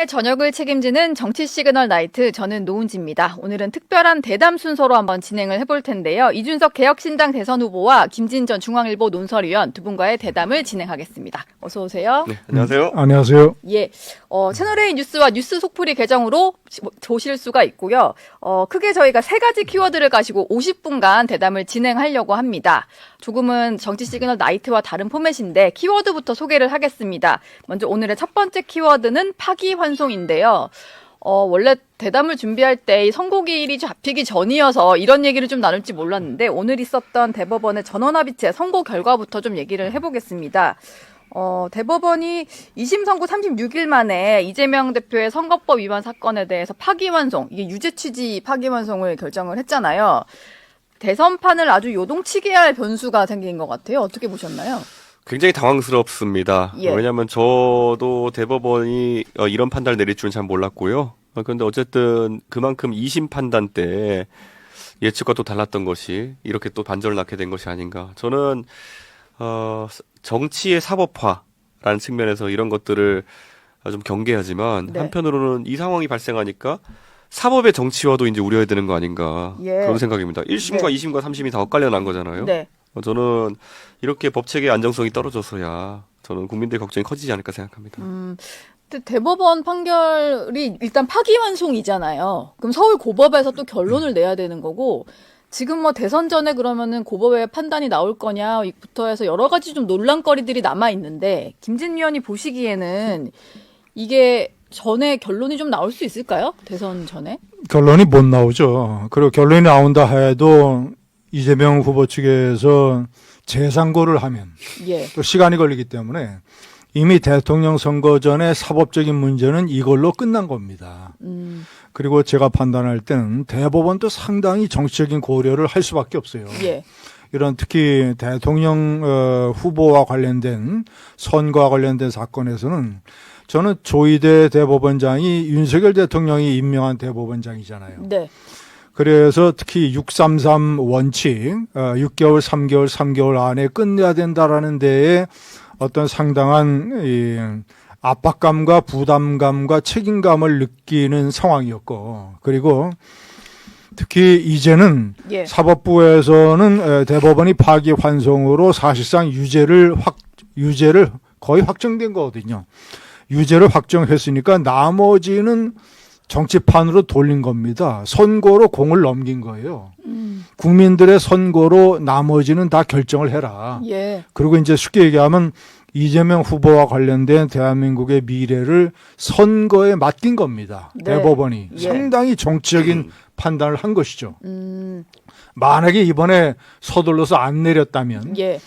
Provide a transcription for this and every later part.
저녁을 책임지는 정치 시그널 나이트, 저는 노은지입니다. 오늘은 특별한 대담 순서로 한번 진행을 해볼 텐데요. 이준석 개혁신당 대선 후보와 김진전 중앙일보 논설위원 두 분과의 대담을 진행하겠습니다. 어서 오세요. 네, 안녕하세요. 안녕하세요. 예, 채널A 뉴스와 뉴스 속풀이 계정으로 보실 수가 있고요. 크게 저희가 세 가지 키워드를 가지고 50분간 대담을 진행하려고 합니다. 조금은 정치 시그널 나이트와 다른 포맷인데 키워드부터 소개를 하겠습니다. 먼저 오늘의 첫 번째 키워드는 파기환송인데요. 원래 대담을 준비할 때 이 선고기일이 잡히기 전이어서 이런 얘기를 좀 나눌지 몰랐는데 오늘 있었던 대법원의 전원합의체 선고 결과부터 좀 얘기를 해보겠습니다. 대법원이 2심 선고 36일 만에 이재명 대표의 선거법 위반 사건에 대해서 파기환송, 이게 유죄 취지 파기환송을 결정을 했잖아요. 대선판을 아주 요동치게 할 변수가 생긴 것 같아요. 어떻게 보셨나요? 굉장히 당황스럽습니다. 예. 왜냐하면 저도 대법원이 이런 판단을 내릴 줄은 잘 몰랐고요. 그런데 어쨌든 그만큼 2심 판단 때 예측과 또 달랐던 것이 이렇게 또 반전을 낳게 된 것이 아닌가. 저는 정치의 사법화라는 측면에서 이런 것들을 좀 경계하지만 네. 한편으로는 이 상황이 발생하니까 사법의 정치화도 이제 우려해야 되는 거 아닌가. 예. 그런 생각입니다. 1심과 네. 2심과 3심이 다 엇갈려 난 거잖아요. 네. 저는 이렇게 법체계의 안정성이 떨어져서야 저는 국민들의 걱정이 커지지 않을까 생각합니다. 근데 대법원 판결이 일단 파기환송이잖아요. 그럼 서울 고법에서 또 결론을 내야 되는 거고, 지금 뭐 대선 전에 그러면은 고법의 판단이 나올 거냐부터 해서 여러 가지 좀 논란거리들이 남아 있는데, 김진 위원이 보시기에는 이게 전에 결론이 좀 나올 수 있을까요? 대선 전에? 결론이 못 나오죠. 그리고 결론이 나온다 해도 이재명 후보 측에서 재상고를 하면 예. 또 시간이 걸리기 때문에 이미 대통령 선거 전에 사법적인 문제는 이걸로 끝난 겁니다. 그리고 제가 판단할 때는 대법원도 상당히 정치적인 고려를 할 수밖에 없어요. 예. 이런 특히 대통령 후보와 관련된 선거와 관련된 사건에서는 저는 조희대 대법원장이 윤석열 대통령이 임명한 대법원장이잖아요. 네. 그래서 특히 633 원칙, 6개월, 3개월, 3개월 안에 끝내야 된다라는 데에 어떤 상당한 이 압박감과 부담감과 책임감을 느끼는 상황이었고, 그리고 특히 이제는 예. 사법부에서는 대법원이 파기환송으로 사실상 유죄를 거의 확정된 거거든요. 유죄를 확정했으니까 나머지는 정치판으로 돌린 겁니다. 선고로 공을 넘긴 거예요. 국민들의 선고로 나머지는 다 결정을 해라. 예. 그리고 이제 쉽게 얘기하면 이재명 후보와 관련된 대한민국의 미래를 선거에 맡긴 겁니다. 네. 대법원이 예. 상당히 정치적인 판단을 한 것이죠. 만약에 이번에 서둘러서 안 내렸다면 예.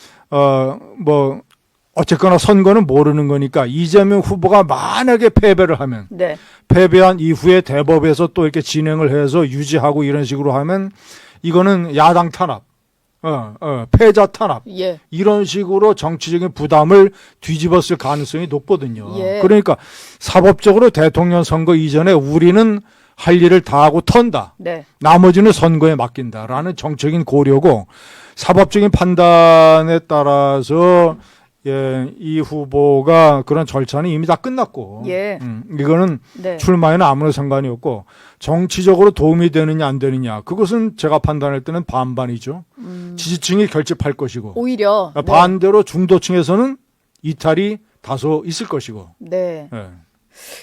어쨌거나 선거는 모르는 거니까 이재명 후보가 만약에 패배를 하면 네. 패배한 이후에 대법에서 또 이렇게 진행을 해서 유지하고 이런 식으로 하면 이거는 야당 탄압, 패자 탄압 예. 이런 식으로 정치적인 부담을 뒤집었을 가능성이 높거든요. 예. 그러니까 사법적으로 대통령 선거 이전에 우리는 할 일을 다 하고 턴다. 네. 나머지는 선거에 맡긴다라는 정적인 고려고 사법적인 판단에 따라서 이 후보가 그런 절차는 이미 다 끝났고 예. 이거는 네. 출마에는 아무런 상관이 없고 정치적으로 도움이 되느냐 안 되느냐 그것은 제가 판단할 때는 반반이죠. 지지층이 결집할 것이고 오히려 네. 반대로 중도층에서는 이탈이 다소 있을 것이고 네.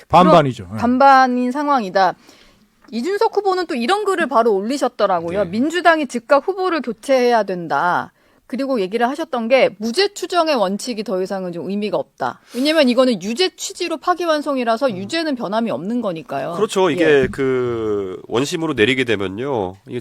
반반이죠. 반반인 상황이다. 이준석 후보는 또 이런 글을 바로 올리셨더라고요. 네. 민주당이 즉각 후보를 교체해야 된다. 그리고 얘기를 하셨던 게 무죄 추정의 원칙이 더 이상은 좀 의미가 없다. 왜냐면 이거는 유죄 취지로 파기환송이라서 유죄는 변함이 없는 거니까요. 그렇죠. 이게 예. 그 원심으로 내리게 되면요. 이게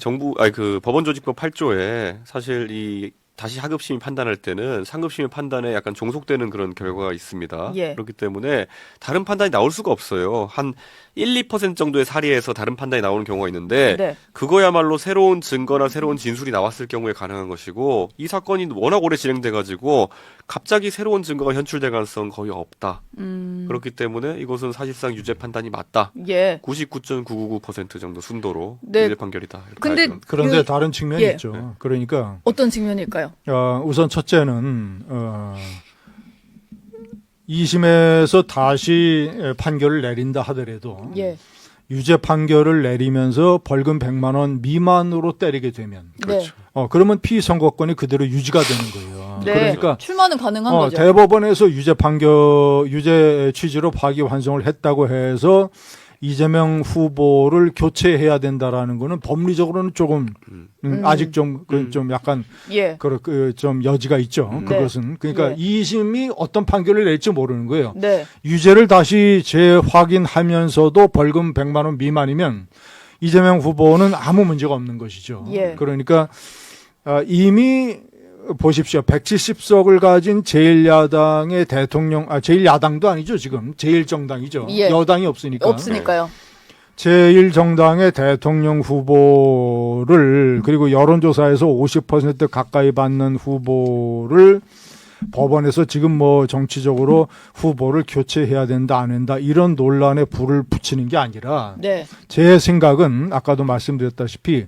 그 법원조직법 8조에 사실 이 다시 하급심이 판단할 때는 상급심의 판단에 약간 종속되는 그런 결과가 있습니다. 예. 그렇기 때문에 다른 판단이 나올 수가 없어요. 한 1, 2% 정도의 사리에서 다른 판단이 나오는 경우가 있는데 네. 그거야말로 새로운 증거나 새로운 진술이 나왔을 경우에 가능한 것이고 이 사건이 워낙 오래 진행돼가지고 갑자기 새로운 증거가 현출될 가능성은 거의 없다. 그렇기 때문에 이것은 사실상 유죄 판단이 맞다. 예. 99.999% 정도 순도로 네. 유죄 판결이다. 이렇게 근데 봐야죠. 그런데 그- 다른 측면이 예. 있죠. 그러니까 어떤 측면일까요? 우선 첫째는 2심에서 다시 판결을 내린다 하더라도 예. 유죄 판결을 내리면서 벌금 100만 원 미만으로 때리게 되면 그렇죠. 그러면 피선거권이 그대로 유지가 되는 거예요. 네. 그러니까 출마는 가능한 거죠. 대법원에서 유죄 취지로 파기환송을 했다고 해서 이재명 후보를 교체해야 된다라는 거는 법리적으로는 조금 아직 좀 약간 예. 좀 여지가 있죠. 네. 그것은 그러니까 예. 2심이 어떤 판결을 낼지 모르는 거예요. 네. 유죄를 다시 재확인하면서도 벌금 100만 원 미만이면 이재명 후보는 아무 문제가 없는 것이죠. 예. 그러니까 이미 보십시오. 170석을 가진 제1야당의 제1야당도 아니죠, 지금. 제1정당이죠. 예. 여당이 없으니까. 없으니까요. 제1정당의 대통령 후보를, 그리고 여론조사에서 50% 가까이 받는 후보를 법원에서 지금 뭐 정치적으로 후보를 교체해야 된다, 안 한다, 이런 논란에 불을 붙이는 게 아니라 네. 제 생각은 아까도 말씀드렸다시피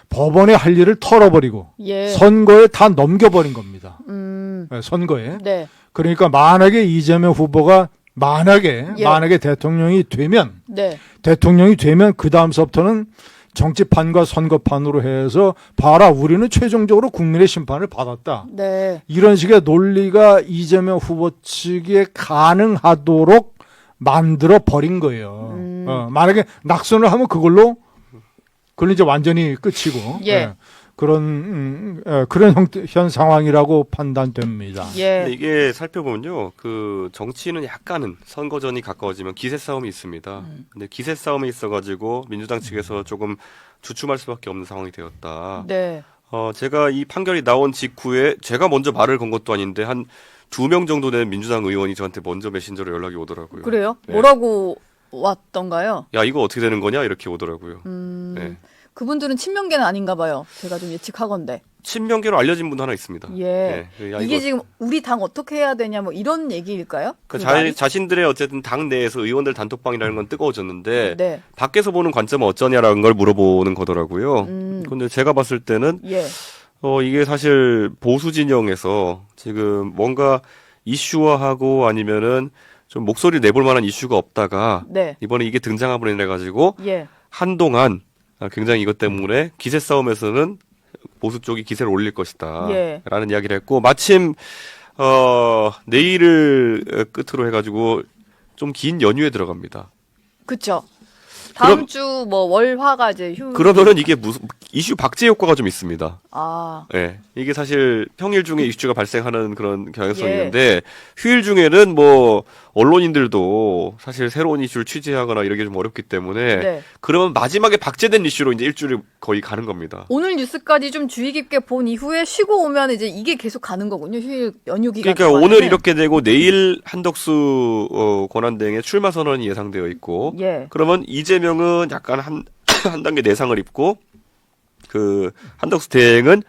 법원의 할 일을 털어버리고 예. 선거에 다 넘겨버린 겁니다. 네, 선거에. 네. 그러니까 만약에 이재명 후보가 만약에 대통령이 되면 네. 그 다음서부터는 정치판과 선거판으로 해서 봐라, 우리는 최종적으로 국민의 심판을 받았다. 네. 이런 식의 논리가 이재명 후보 측에 가능하도록 만들어 버린 거예요. 만약에 낙선을 하면 그걸로 이제 완전히 끝이고 예. 그런 현 상황이라고 판단됩니다. 예. 근데 이게 살펴보면요, 그 정치는 약간은 선거전이 가까워지면 기세 싸움이 있습니다. 근데 기세 싸움에 있어가지고 민주당 측에서 조금 주춤할 수밖에 없는 상황이 되었다. 네. 제가 이 판결이 나온 직후에 제가 먼저 말을 건 것도 아닌데 한 2명 정도 된 민주당 의원이 저한테 먼저 메신저로 연락이 오더라고요. 그래요? 네. 뭐라고 왔던가요? 야, 이거 어떻게 되는 거냐 이렇게 오더라고요. 네. 그분들은 친명계는 아닌가 봐요. 제가 좀 예측하건데. 친명계로 알려진 분도 하나 있습니다. 예. 네. 야, 이게 이거 지금 우리 당 어떻게 해야 되냐 뭐 이런 얘기일까요? 그 그러니까 말이? 자신들의 어쨌든 당 내에서 의원들 단톡방이라는 건 뜨거워졌는데 네. 밖에서 보는 관점은 어쩌냐라는 걸 물어보는 거더라고요. 근데 제가 봤을 때는 예. 이게 사실 보수 진영에서 지금 뭔가 이슈화하고 아니면은 좀 목소리 내볼 만한 이슈가 없다가 네. 이번에 이게 등장함으로 인해 가지고 예. 한동안 굉장히 이것 때문에 기세 싸움에서는 보수 쪽이 기세를 올릴 것이다. 예. 라는 이야기를 했고, 마침, 내일을 끝으로 해가지고 좀 긴 연휴에 들어갑니다. 그쵸. 다음 주 뭐 월화가 이제 그러면은 이게 무슨 이슈 박제 효과가 좀 있습니다. 아. 예. 이게 사실 평일 중에 이슈가 발생하는 그런 경향성이 예. 있는데 휴일 중에는 뭐 언론인들도 사실 새로운 이슈를 취재하거나 이러기 좀 어렵기 때문에 네. 그러면 마지막에 박제된 이슈로 이제 일주일이 거의 가는 겁니다. 오늘 뉴스까지 좀 주의 깊게 본 이후에 쉬고 오면 이제 이게 계속 가는 거군요. 휴일 연휴 기간. 그러니까 동안에는. 오늘 이렇게 되고 내일 한덕수 권한대행의 출마 선언이 예상되어 있고 예. 그러면 이재명은 약간 한 단계 내상을 입고 그 한덕수 대행은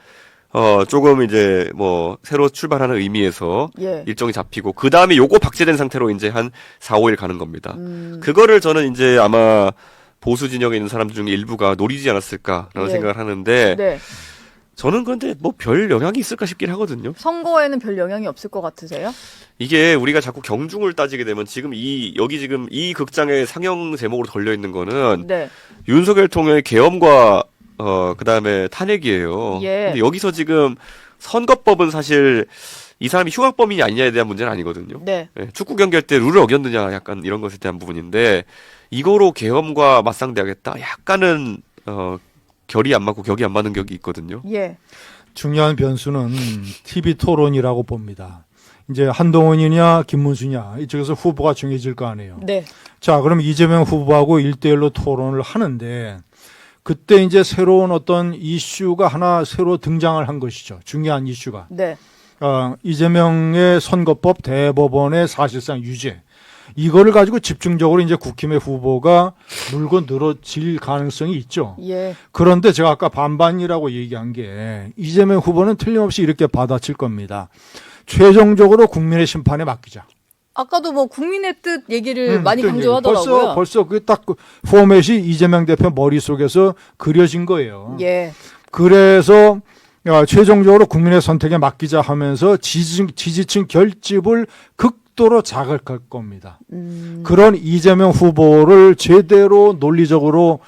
조금 이제 뭐 새로 출발하는 의미에서 예. 일정이 잡히고 그 다음에 요거 박제된 상태로 이제 한 4, 5일 가는 겁니다. 그거를 저는 이제 아마 보수 진영에 있는 사람들 중에 일부가 노리지 않았을까라는 예. 생각을 하는데 네. 저는 그런데 뭐 별 영향이 있을까 싶긴 하거든요. 선거에는 별 영향이 없을 것 같으세요? 이게 우리가 자꾸 경중을 따지게 되면 지금 여기 지금 이 극장의 상영 제목으로 걸려 있는 거는 네. 윤석열 통의 계엄과 그다음에 탄핵이에요. 예. 근데 여기서 지금 선거법은 사실 이 사람이 흉악범인이 아니냐에 대한 문제는 아니거든요. 네. 예, 축구 경기할 때 룰을 어겼느냐 약간 이런 것에 대한 부분인데 이거로 계엄과 맞상대하겠다. 약간은 결이 안 맞고 격이 안 맞는 격이 있거든요. 예. 중요한 변수는 TV 토론이라고 봅니다. 이제 한동훈이냐 김문수냐 이쪽에서 후보가 정해질 거 아니에요. 네. 자, 그럼 이재명 후보하고 1대1로 토론을 하는데 그때 이제 새로운 어떤 이슈가 하나 새로 등장을 한 것이죠. 중요한 이슈가. 네. 이재명의 선거법 대법원의 사실상 유죄. 이거를 가지고 집중적으로 이제 국힘의 후보가 물고 늘어질 가능성이 있죠. 예. 그런데 제가 아까 반반이라고 얘기한 게 이재명 후보는 틀림없이 이렇게 받아칠 겁니다. 최종적으로 국민의 심판에 맡기자. 아까도 뭐 국민의 뜻 얘기를 많이 강조하더라고요. 벌써 그 딱 포맷이 이재명 대표 머릿속에서 그려진 거예요. 예. 그래서 최종적으로 국민의 선택에 맡기자 하면서 지지층 결집을 극도로 자극할 겁니다. 그런 이재명 후보를 제대로 논리적으로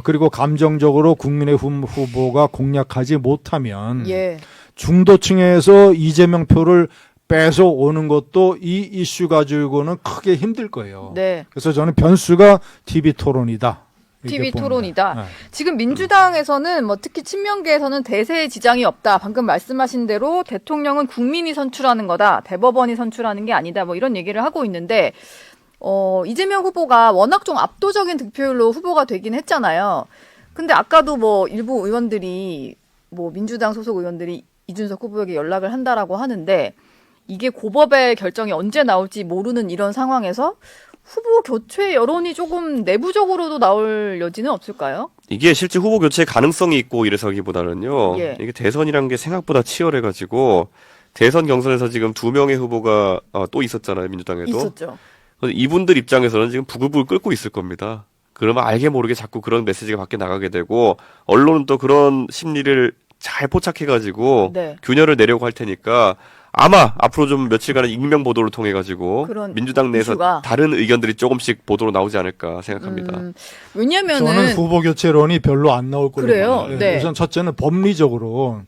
그리고 감정적으로 국민의힘 후보가 공략하지 못하면 예. 중도층에서 이재명 표를 뺏어오는 것도 이 이슈 가지고는 크게 힘들 거예요. 네. 그래서 저는 변수가 TV 토론이다. 이렇게 TV 봅니다. 토론이다. 네. 지금 민주당에서는 뭐 특히 친명계에서는 대세에 지장이 없다. 방금 말씀하신 대로 대통령은 국민이 선출하는 거다. 대법원이 선출하는 게 아니다. 뭐 이런 얘기를 하고 있는데 이재명 후보가 워낙 좀 압도적인 득표율로 후보가 되긴 했잖아요. 근데 아까도 뭐 일부 의원들이 뭐 민주당 소속 의원들이 이준석 후보에게 연락을 한다라고 하는데 이게 고법의 결정이 언제 나올지 모르는 이런 상황에서 후보 교체 여론이 조금 내부적으로도 나올 여지는 없을까요? 이게 실제 후보 교체 가능성이 있고 이래서기보다는요. 예. 이게 대선이란 게 생각보다 치열해가지고 대선 경선에서 지금 2명의 후보가 또 있었잖아요. 민주당에도. 있었죠. 그래서 이분들 입장에서는 지금 부글부글 끓고 있을 겁니다. 그러면 알게 모르게 자꾸 그런 메시지가 밖에 나가게 되고 언론은 또 그런 심리를 잘 포착해가지고 네. 균열을 내려고 할 테니까 아마 앞으로 좀 며칠간은 익명 보도를 통해 가지고 그런 민주당 내에서 이슈가. 다른 의견들이 조금씩 보도로 나오지 않을까 생각합니다. 왜냐면은 저는 후보 교체론이 별로 안 나올 걸로 그래요? 봐요. 예, 네. 우선 첫째는 법리적으로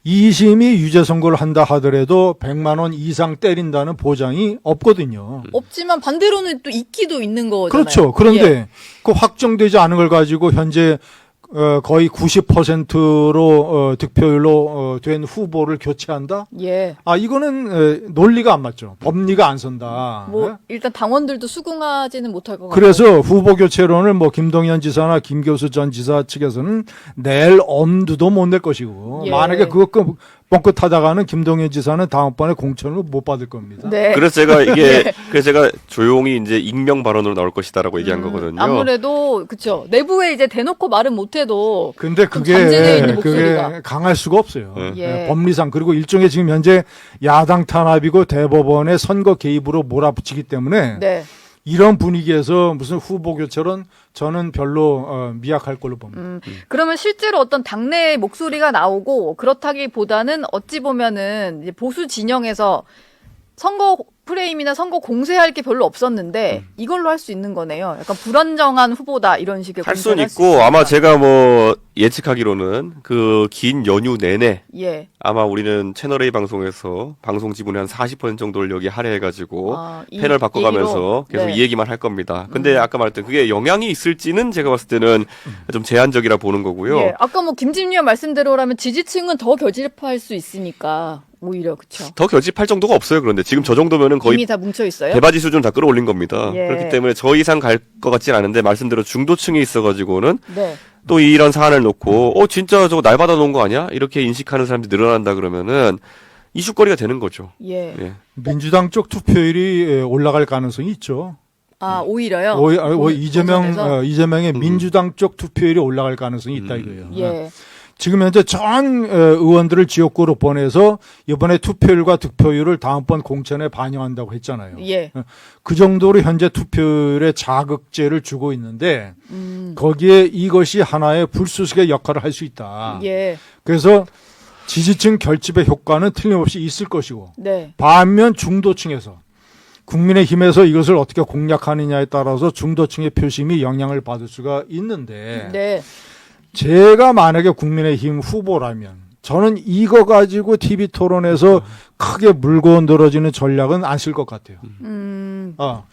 2심이 유죄 선고를 한다 하더라도 100만 원 이상 때린다는 보장이 없거든요. 없지만 반대로는 또 있기도 있는 거잖아요. 그렇죠. 그런데 예. 그 확정되지 않은 걸 가지고 현재 거의 90%로 득표율로 된 후보를 교체한다? 예. 이거는 논리가 안 맞죠. 법리가 안 선다. 뭐 예? 일단 당원들도 수긍하지는 못할 것 같아요. 그래서 후보 교체론을 뭐 김동연 지사나 김교수 전 지사 측에서는 낼 엄두도 못 낼 것이고 예. 만약에 그거 뻥끗하다가는 김동연 지사는 다음번에 공천을 못 받을 겁니다. 네. 그래서 제가 그래서 제가 조용히 이제 익명 발언으로 나올 것이다라고 얘기한 거거든요. 아무래도 그렇죠. 내부에 이제 대놓고 말은 못해도 근데 좀 잠재되어 있는 그게 목소리가. 강할 수가 없어요. 예. 법리상 그리고 일종의 지금 현재 야당 탄압이고 대법원의 선거 개입으로 몰아붙이기 때문에 네. 이런 분위기에서 무슨 후보 교체론 저는 별로 미약할 걸로 봅니다. 그러면 실제로 어떤 당내의 목소리가 나오고 그렇다기보다는 어찌 보면은 이제 보수 진영에서 선거 프레임이나 선거 공세할 게 별로 없었는데 이걸로 할 수 있는 거네요. 약간 불안정한 후보다 이런 식의 할 수는 공세를 수 있고 있다. 아마 제가 뭐 예측하기로는 그 긴 연휴 내내 예. 아마 우리는 채널A 방송에서 방송 지분의 한 40% 정도를 여기 할애해가지고 이 패널 바꿔가면서 얘기로? 계속 네. 이 얘기만 할 겁니다. 근데 아까 말했던 그게 영향이 있을지는 제가 봤을 때는 좀 제한적이라 보는 거고요. 예. 아까 뭐 김진미 의원 말씀대로라면 지지층은 더 결집할 수 있으니까 오히려 그렇죠. 더 결집할 정도가 없어요. 그런데 지금 저 정도면은 거의 이미 다 뭉쳐 있어요. 대바지 수준 다 끌어올린 겁니다. 예. 그렇기 때문에 저 이상 갈 것 같진 않은데 말씀대로 중도층이 있어가지고는 네. 또 이런 사안을 놓고 진짜 저거 날 받아 놓은 거 아니야? 이렇게 인식하는 사람들이 늘어난다 그러면은 이슈거리가 되는 거죠. 예. 예. 민주당 쪽 투표율이 올라갈 가능성이 있죠. 오히려요. 이재명의 민주당 쪽 투표율이 올라갈 가능성이 있다 이거예요. 예. 지금 현재 전 의원들을 지역구로 보내서 이번에 투표율과 득표율을 다음번 공천에 반영한다고 했잖아요. 예. 그 정도로 현재 투표율에 자극제를 주고 있는데 거기에 이것이 하나의 불쏘시개 역할을 할 수 있다. 예. 그래서 지지층 결집의 효과는 틀림없이 있을 것이고 네. 반면 중도층에서 국민의힘에서 이것을 어떻게 공략하느냐에 따라서 중도층의 표심이 영향을 받을 수가 있는데 네. 제가 만약에 국민의힘 후보라면 저는 이거 가지고 TV 토론에서 크게 물고 늘어지는 전략은 안 쓸 것 같아요.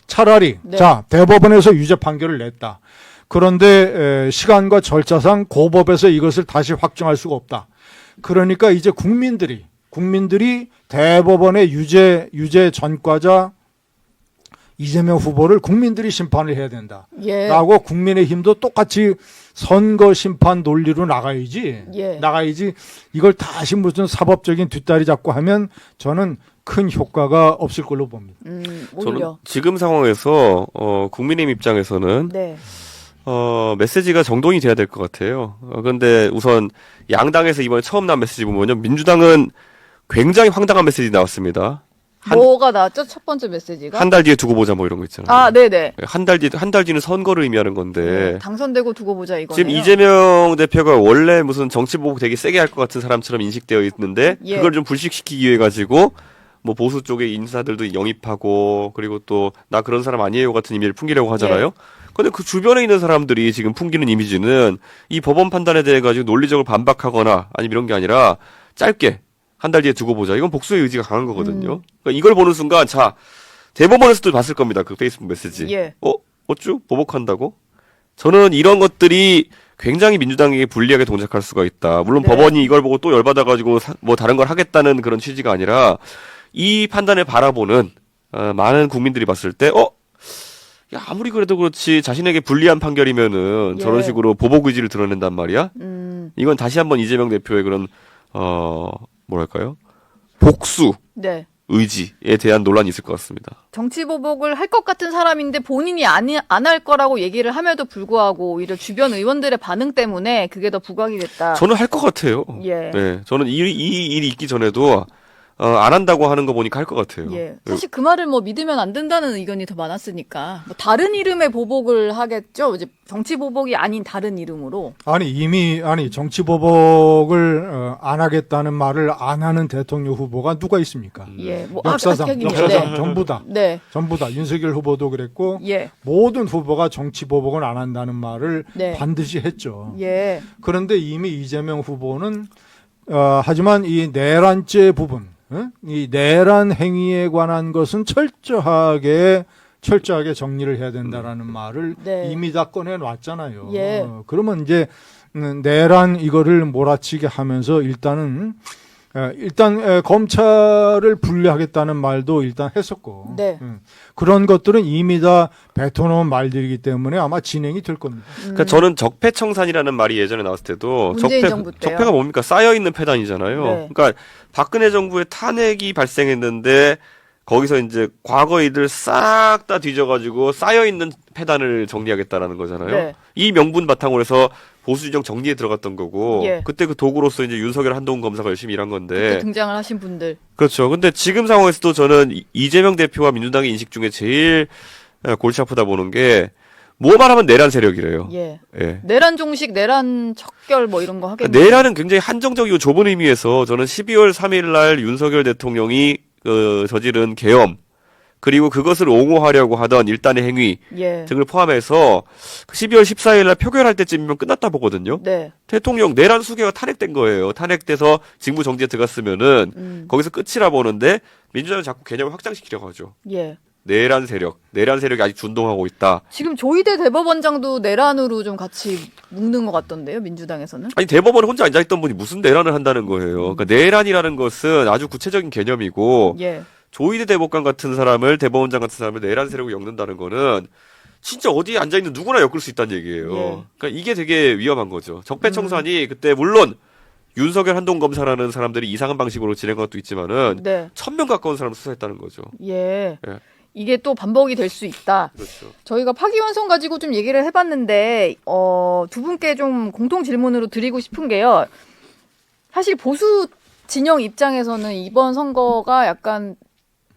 차라리 네. 자 대법원에서 유죄 판결을 냈다. 그런데 시간과 절차상 고법에서 이것을 다시 확정할 수가 없다. 그러니까 이제 국민들이 대법원의 유죄 전과자 이재명 후보를 국민들이 심판을 해야 된다. 예. 라고 국민의힘도 똑같이 선거 심판 논리로 나가야지. 예. 이걸 다시 무슨 사법적인 뒷다리 잡고 하면 저는 큰 효과가 없을 걸로 봅니다. 저는 오히려. 지금 상황에서 국민의힘 입장에서는 네. 메시지가 정돈이 돼야 될 것 같아요. 그런데 우선 양당에서 이번에 처음 나온 메시지 보면요. 민주당은 굉장히 황당한 메시지 나왔습니다. 뭐가 나왔죠? 첫 번째 메시지가? 한 달 뒤에 두고 보자 뭐 이런 거 있잖아요. 네네. 한 달 뒤는 선거를 의미하는 건데. 당선되고 두고 보자 이거네요. 지금 이재명 대표가 원래 무슨 정치 보복 되게 세게 할 것 같은 사람처럼 인식되어 있는데 예. 그걸 좀 불식시키기 위해 가지고 뭐 보수 쪽의 인사들도 영입하고 그리고 또 나 그런 사람 아니에요 같은 이미지를 풍기려고 하잖아요. 근데 그 주변에 있는 사람들이 지금 풍기는 이미지는 이 법원 판단에 대해 가지고 논리적으로 반박하거나 아니면 이런 게 아니라 짧게 한 달 뒤에 두고 보자. 이건 복수의 의지가 강한 거거든요. 그러니까 이걸 보는 순간 자 대법원에서도 봤을 겁니다. 그 페이스북 메시지. 예. 어쭈? 보복한다고? 저는 이런 것들이 굉장히 민주당에게 불리하게 동작할 수가 있다. 물론 네. 법원이 이걸 보고 또 열받아가지고 뭐 다른 걸 하겠다는 그런 취지가 아니라 이 판단을 바라보는 많은 국민들이 봤을 때 야, 아무리 그래도 그렇지 자신에게 불리한 판결이면은 예. 저런 식으로 보복 의지를 드러낸단 말이야. 이건 다시 한번 이재명 대표의 그런 뭐랄까요? 복수 네. 의지에 대한 논란이 있을 것 같습니다. 정치 보복을 할 것 같은 사람인데 본인이 안 할 거라고 얘기를 함에도 불구하고 오히려 주변 의원들의 반응 때문에 그게 더 부각이 됐다. 저는 할 것 같아요. 예. 네, 저는 이 일이 있기 전에도 안 한다고 하는 거 보니까 할 것 같아요. 예. 사실 그 말을 뭐 믿으면 안 된다는 의견이 더 많았으니까 뭐 다른 이름의 보복을 하겠죠. 이제 정치 보복이 아닌 다른 이름으로. 아니 정치 보복을 안 하겠다는 말을 안 하는 대통령 후보가 누가 있습니까? 예. 뭐 역사상 네. 전부 다 네. 전부 다 윤석열 후보도 그랬고 예. 모든 후보가 정치 보복을 안 한다는 말을 네. 반드시 했죠. 예. 그런데 이미 이재명 후보는 하지만 이 내란죄 부분, 이 내란 행위에 관한 것은 철저하게 정리를 해야 된다라는 말을 네. 이미 다 꺼내놨잖아요. 예. 그러면 이제 내란 이거를 몰아치게 하면서 일단 검찰을 분리하겠다는 말도 일단 했었고 네. 그런 것들은 이미 다 뱉어놓은 말들이기 때문에 아마 진행이 될 겁니다. 그러니까 저는 적폐청산이라는 말이 예전에 나왔을 때도 문재인 정부 때요. 적폐가 뭡니까? 쌓여있는 패단이잖아요. 네. 그러니까 박근혜 정부의 탄핵이 발생했는데 거기서 이제 과거 일들 싹 다 뒤져가지고 쌓여있는 패단을 정리하겠다라는 거잖아요. 네. 이 명분 바탕으로 해서 보수진영 정리에 들어갔던 거고 예. 그때 그 도구로서 이제 윤석열 한동훈 검사가 열심히 일한 건데 그때 등장을 하신 분들. 그렇죠. 근데 지금 상황에서도 저는 이재명 대표와 민주당의 인식 중에 제일 골치 아프다 보는 게 뭐만 하면 내란 세력이래요. 예. 예. 내란 종식, 내란 척결 뭐 이런 거 하겠네요. 내란은 굉장히 한정적이고 좁은 의미에서 저는 12월 3일 날 윤석열 대통령이 저지른 계엄 그리고 그것을 옹호하려고 하던 일단의 행위 예. 등을 포함해서 12월 14일 날 표결할 때쯤이면 끝났다 보거든요. 네. 대통령 내란 수개가 탄핵된 거예요. 탄핵돼서 직무 정지에 들어갔으면은 거기서 끝이라 보는데 민주당은 자꾸 개념을 확장시키려고 하죠. 예. 내란이 아직 준동하고 있다. 지금 조희대 대법원장도 내란으로 좀 같이 묶는 것 같던데요, 민주당에서는? 아니 대법원에 혼자 앉아있던 분이 무슨 내란을 한다는 거예요. 그러니까 내란이라는 것은 아주 구체적인 개념이고 예. 조희대 대법관 같은 사람을 대법원장 같은 사람을 내란 세력으로 엮는다는 거는 진짜 어디에 앉아있는 누구나 엮을 수 있다는 얘기예요. 예. 그러니까 이게 되게 위험한 거죠. 적폐청산이 그때 물론 윤석열 한동훈 검사라는 사람들이 이상한 방식으로 진행한 것도 있지만은 네. 1000명 가까운 사람을 수사했다는 거죠. 예. 예. 이게 또 반복이 될 수 있다. 그렇죠. 저희가 파기환송 가지고 좀 얘기를 해봤는데, 두 분께 좀 공통 질문으로 드리고 싶은 게요. 사실 보수 진영 입장에서는 이번 선거가 약간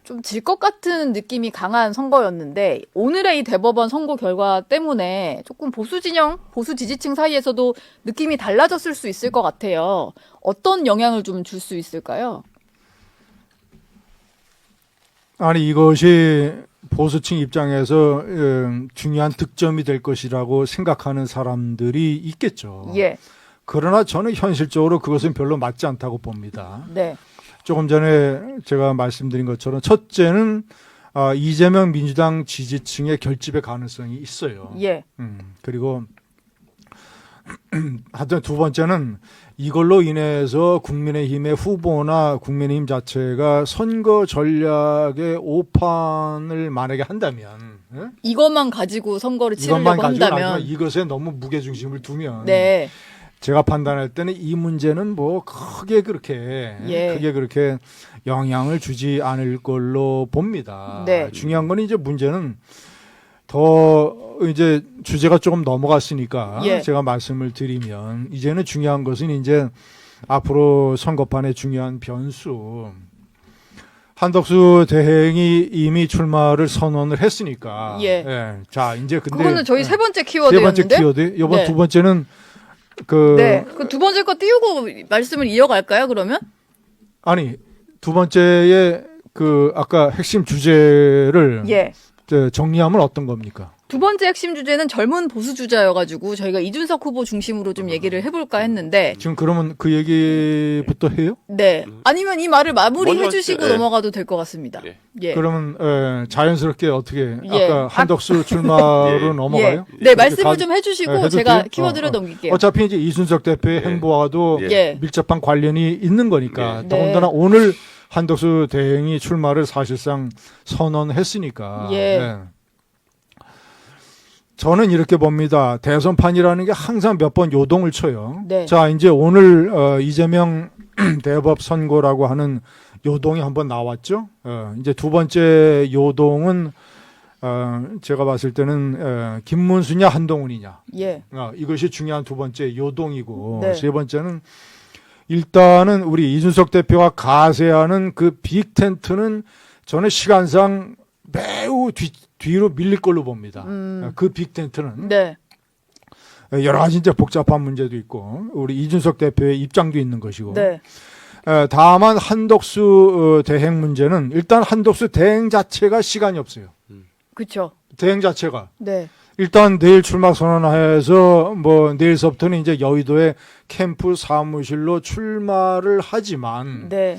좀 질 것 같은 느낌이 강한 선거였는데, 오늘의 이 대법원 선거 결과 때문에 조금 보수 진영, 보수 지지층 사이에서도 느낌이 달라졌을 수 있을 것 같아요. 어떤 영향을 좀 줄 수 있을까요? 아니 이것이 보수층 입장에서 중요한 득점이 될 것이라고 생각하는 사람들이 있겠죠. 예. 그러나 저는 현실적으로 그것은 별로 맞지 않다고 봅니다. 네. 조금 전에 제가 말씀드린 것처럼 첫째는 이재명 민주당 지지층의 결집의 가능성이 있어요. 예. 그리고 하여튼 두 번째는 이걸로 인해서 국민의힘의 후보나 국민의힘 자체가 선거 전략의 오판을 만약에 한다면 이것만 가지고 선거를 이것만 치르려고 가지고 한다면. 나면 이것에 너무 무게중심을 두면 네. 제가 판단할 때는 이 문제는 뭐 크게 그렇게 영향을 주지 않을 걸로 봅니다. 네. 중요한 건 이제 문제는 더 이제 주제가 조금 넘어갔으니까 예. 제가 말씀을 드리면 이제는 중요한 것은 이제 앞으로 선거판의 중요한 변수 한덕수 대행이 이미 출마를 선언을 했으니까 예. 자 이제 근데 그거는 저희 세 번째 세 키워드였는데. 번째 키워드 이번 네. 두 번째는 네. 그 두 번째 거 띄우고 말씀을 이어갈까요, 그러면? 아니 두 번째에 그 아까 핵심 주제를 예. 정리하면 어떤 겁니까? 두 번째 핵심 주제는 젊은 보수 주자여가지고 저희가 이준석 후보 중심으로 좀 얘기를 해볼까 했는데 지금 그러면 그 얘기부터 해요? 네. 아니면 이 말을 마무리해 먼저 주시고 하시죠. 예. 넘어가도 될 것 같습니다. 예. 예. 그러면 자연스럽게 어떻게 예. 아까 한덕수 출마로 예. 넘어가요? 예. 네, 그렇게 말씀을 가- 좀 해주시고 해도 제가 돼요? 키워드를 넘길게요. 어차피 이제 이준석 대표의 예. 행보와도 예. 예. 밀접한 관련이 있는 거니까 네. 더군다나 오늘 한덕수 대행이 출마를 사실상 선언했으니까 예. 네. 저는 이렇게 봅니다. 대선판이라는 게 항상 몇 번 요동을 쳐요. 네. 자, 이제 오늘 이재명 대법 선고라고 하는 요동이 한번 나왔죠. 이제 두 번째 요동은 제가 봤을 때는 김문수냐 한동훈이냐. 예. 이것이 중요한 두 번째 요동이고 네. 세 번째는 일단은 우리 이준석 대표가 가세하는 그 빅텐트는 저는 시간상 매우 뒤로 밀릴 걸로 봅니다. 그 빅텐트는 네. 여러 가지 이제 복잡한 문제도 있고 우리 이준석 대표의 입장도 있는 것이고 네. 다만 한덕수 대행 문제는 일단 한덕수 대행 자체가 시간이 없어요. 그쵸. 대행 자체가 네. 일단 내일 출마 선언해서 뭐 내일서부터는 이제 여의도의 캠프 사무실로 출마를 하지만 네.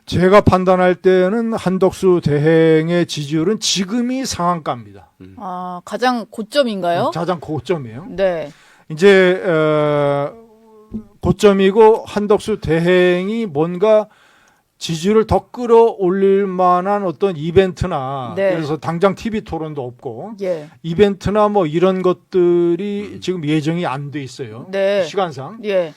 제가 판단할 때는 한덕수 대행의 지지율은 지금이 상한가입니다. 아, 가장 고점인가요? 가장 고점이에요. 네. 이제 고점이고 한덕수 대행이 뭔가 지지율을 더 끌어올릴 만한 어떤 이벤트나 네. 그래서 당장 TV 토론도 없고 예. 이벤트나 뭐 이런 것들이 지금 예정이 안 돼 있어요. 네. 시간상. 예.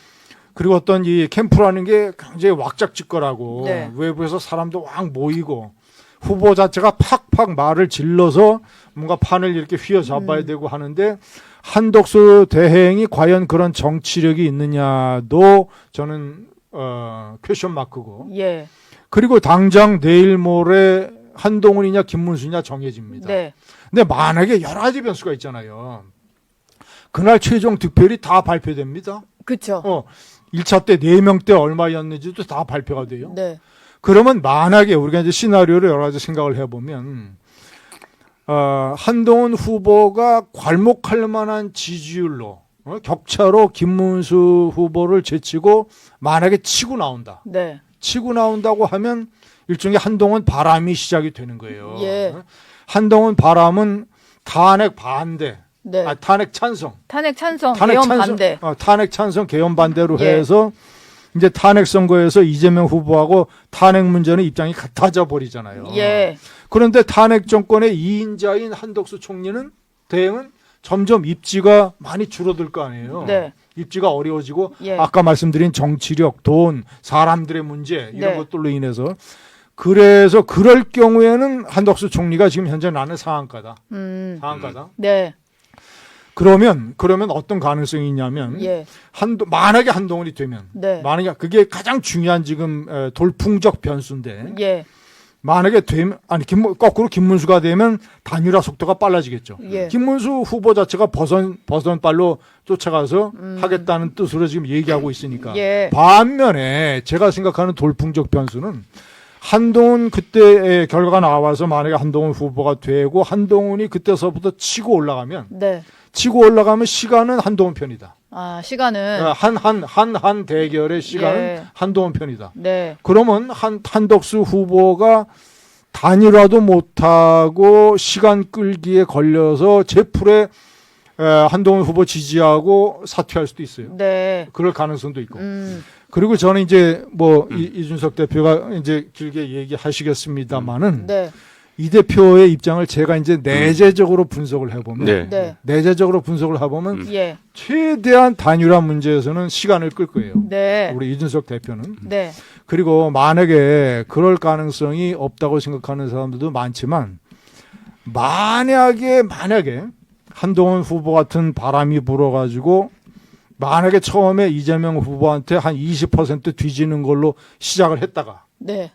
그리고 어떤 이 캠프라는 게 굉장히 왁작지껄하고 네. 외부에서 사람도 왕 모이고 후보 자체가 팍팍 말을 질러서 뭔가 판을 이렇게 휘어잡아야 되고 하는데 한덕수 대행이 과연 그런 정치력이 있느냐도 저는 퀘션 마크고 예. 그리고 당장 내일 모레 한동훈이냐 김문수냐 정해집니다. 네. 근데 만약에 여러 가지 변수가 있잖아요. 그날 최종 득표율이 다 발표됩니다. 그쵸. 1차 때 4명 때 얼마였는지도 다 발표가 돼요. 네. 그러면 만약에 우리가 이제 시나리오를 여러 가지 생각을 해보면 한동훈 후보가 괄목할 만한 지지율로 격차로 김문수 후보를 제치고 만약에 치고 나온다. 네. 치고 나온다고 하면 일종의 한동훈 바람이 시작이 되는 거예요. 예. 한동훈 바람은 탄핵 반대, 네. 탄핵 찬성. 탄핵 찬성, 개헌 반대. 탄핵 찬성 개헌 반대로 예. 해서 이제 탄핵 선거에서 이재명 후보하고 탄핵 문제는 입장이 같아져 버리잖아요. 예. 그런데 탄핵 정권의 2인자인 한덕수 총리는 대행은 점점 입지가 많이 줄어들 거 아니에요. 네. 입지가 어려워지고 예. 아까 말씀드린 정치력, 돈, 사람들의 문제 이런 네. 것들로 인해서 그래서 그럴 경우에는 한덕수 총리가 지금 현재 나는 상한가다. 상한가다. 네. 그러면 어떤 가능성이 있냐면 예. 만약에 한동훈이 되면 네. 만약에 그게 가장 중요한 지금 돌풍적 변수인데 예. 만약에 되면 거꾸로 김문수가 되면 단일화 속도가 빨라지겠죠. 예. 김문수 후보 자체가 버선발로 쫓아가서 하겠다는 뜻으로 지금 얘기하고 있으니까. 예. 반면에 제가 생각하는 돌풍적 변수는 한동훈 그때의 결과가 나와서 만약에 한동훈 후보가 되고 한동훈이 그때서부터 치고 올라가면 네. 시간은 한동훈 편이다. 아, 시간은. 한 대결의 시간은 예. 한동훈 편이다. 네. 그러면 한덕수 후보가 단일화도 못하고 시간 끌기에 걸려서 제풀에 한동훈 후보 지지하고 사퇴할 수도 있어요. 네. 그럴 가능성도 있고. 그리고 저는 이제 이준석 대표가 이제 길게 얘기하시겠습니다만은 네. 이 대표의 입장을 제가 이제 내재적으로 분석을 해보면 네. 네. 내재적으로 분석을 해보면 예. 최대한 단일화 문제에서는 시간을 끌 거예요. 네. 우리 이준석 대표는. 네. 그리고 만약에 그럴 가능성이 없다고 생각하는 사람들도 많지만 만약에 한동훈 후보 같은 바람이 불어가지고 만약에 처음에 이재명 후보한테 한 20% 뒤지는 걸로 시작을 했다가 네.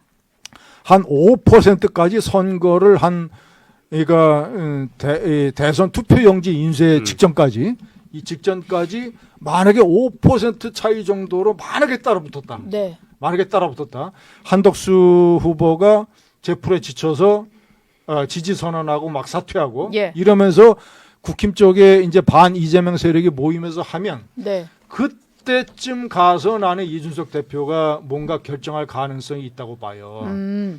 한 5%까지 선거를 대선 투표용지 인쇄 직전까지 만약에 5% 차이 정도로 만약에 따라붙었다. 네. 한덕수 후보가 제풀에 지쳐서 지지 선언하고 막 사퇴하고 예. 이러면서 국힘 쪽에 이제 반 이재명 세력이 모이면서 하면 네. 그때쯤 가서 나는 이준석 대표가 뭔가 결정할 가능성이 있다고 봐요.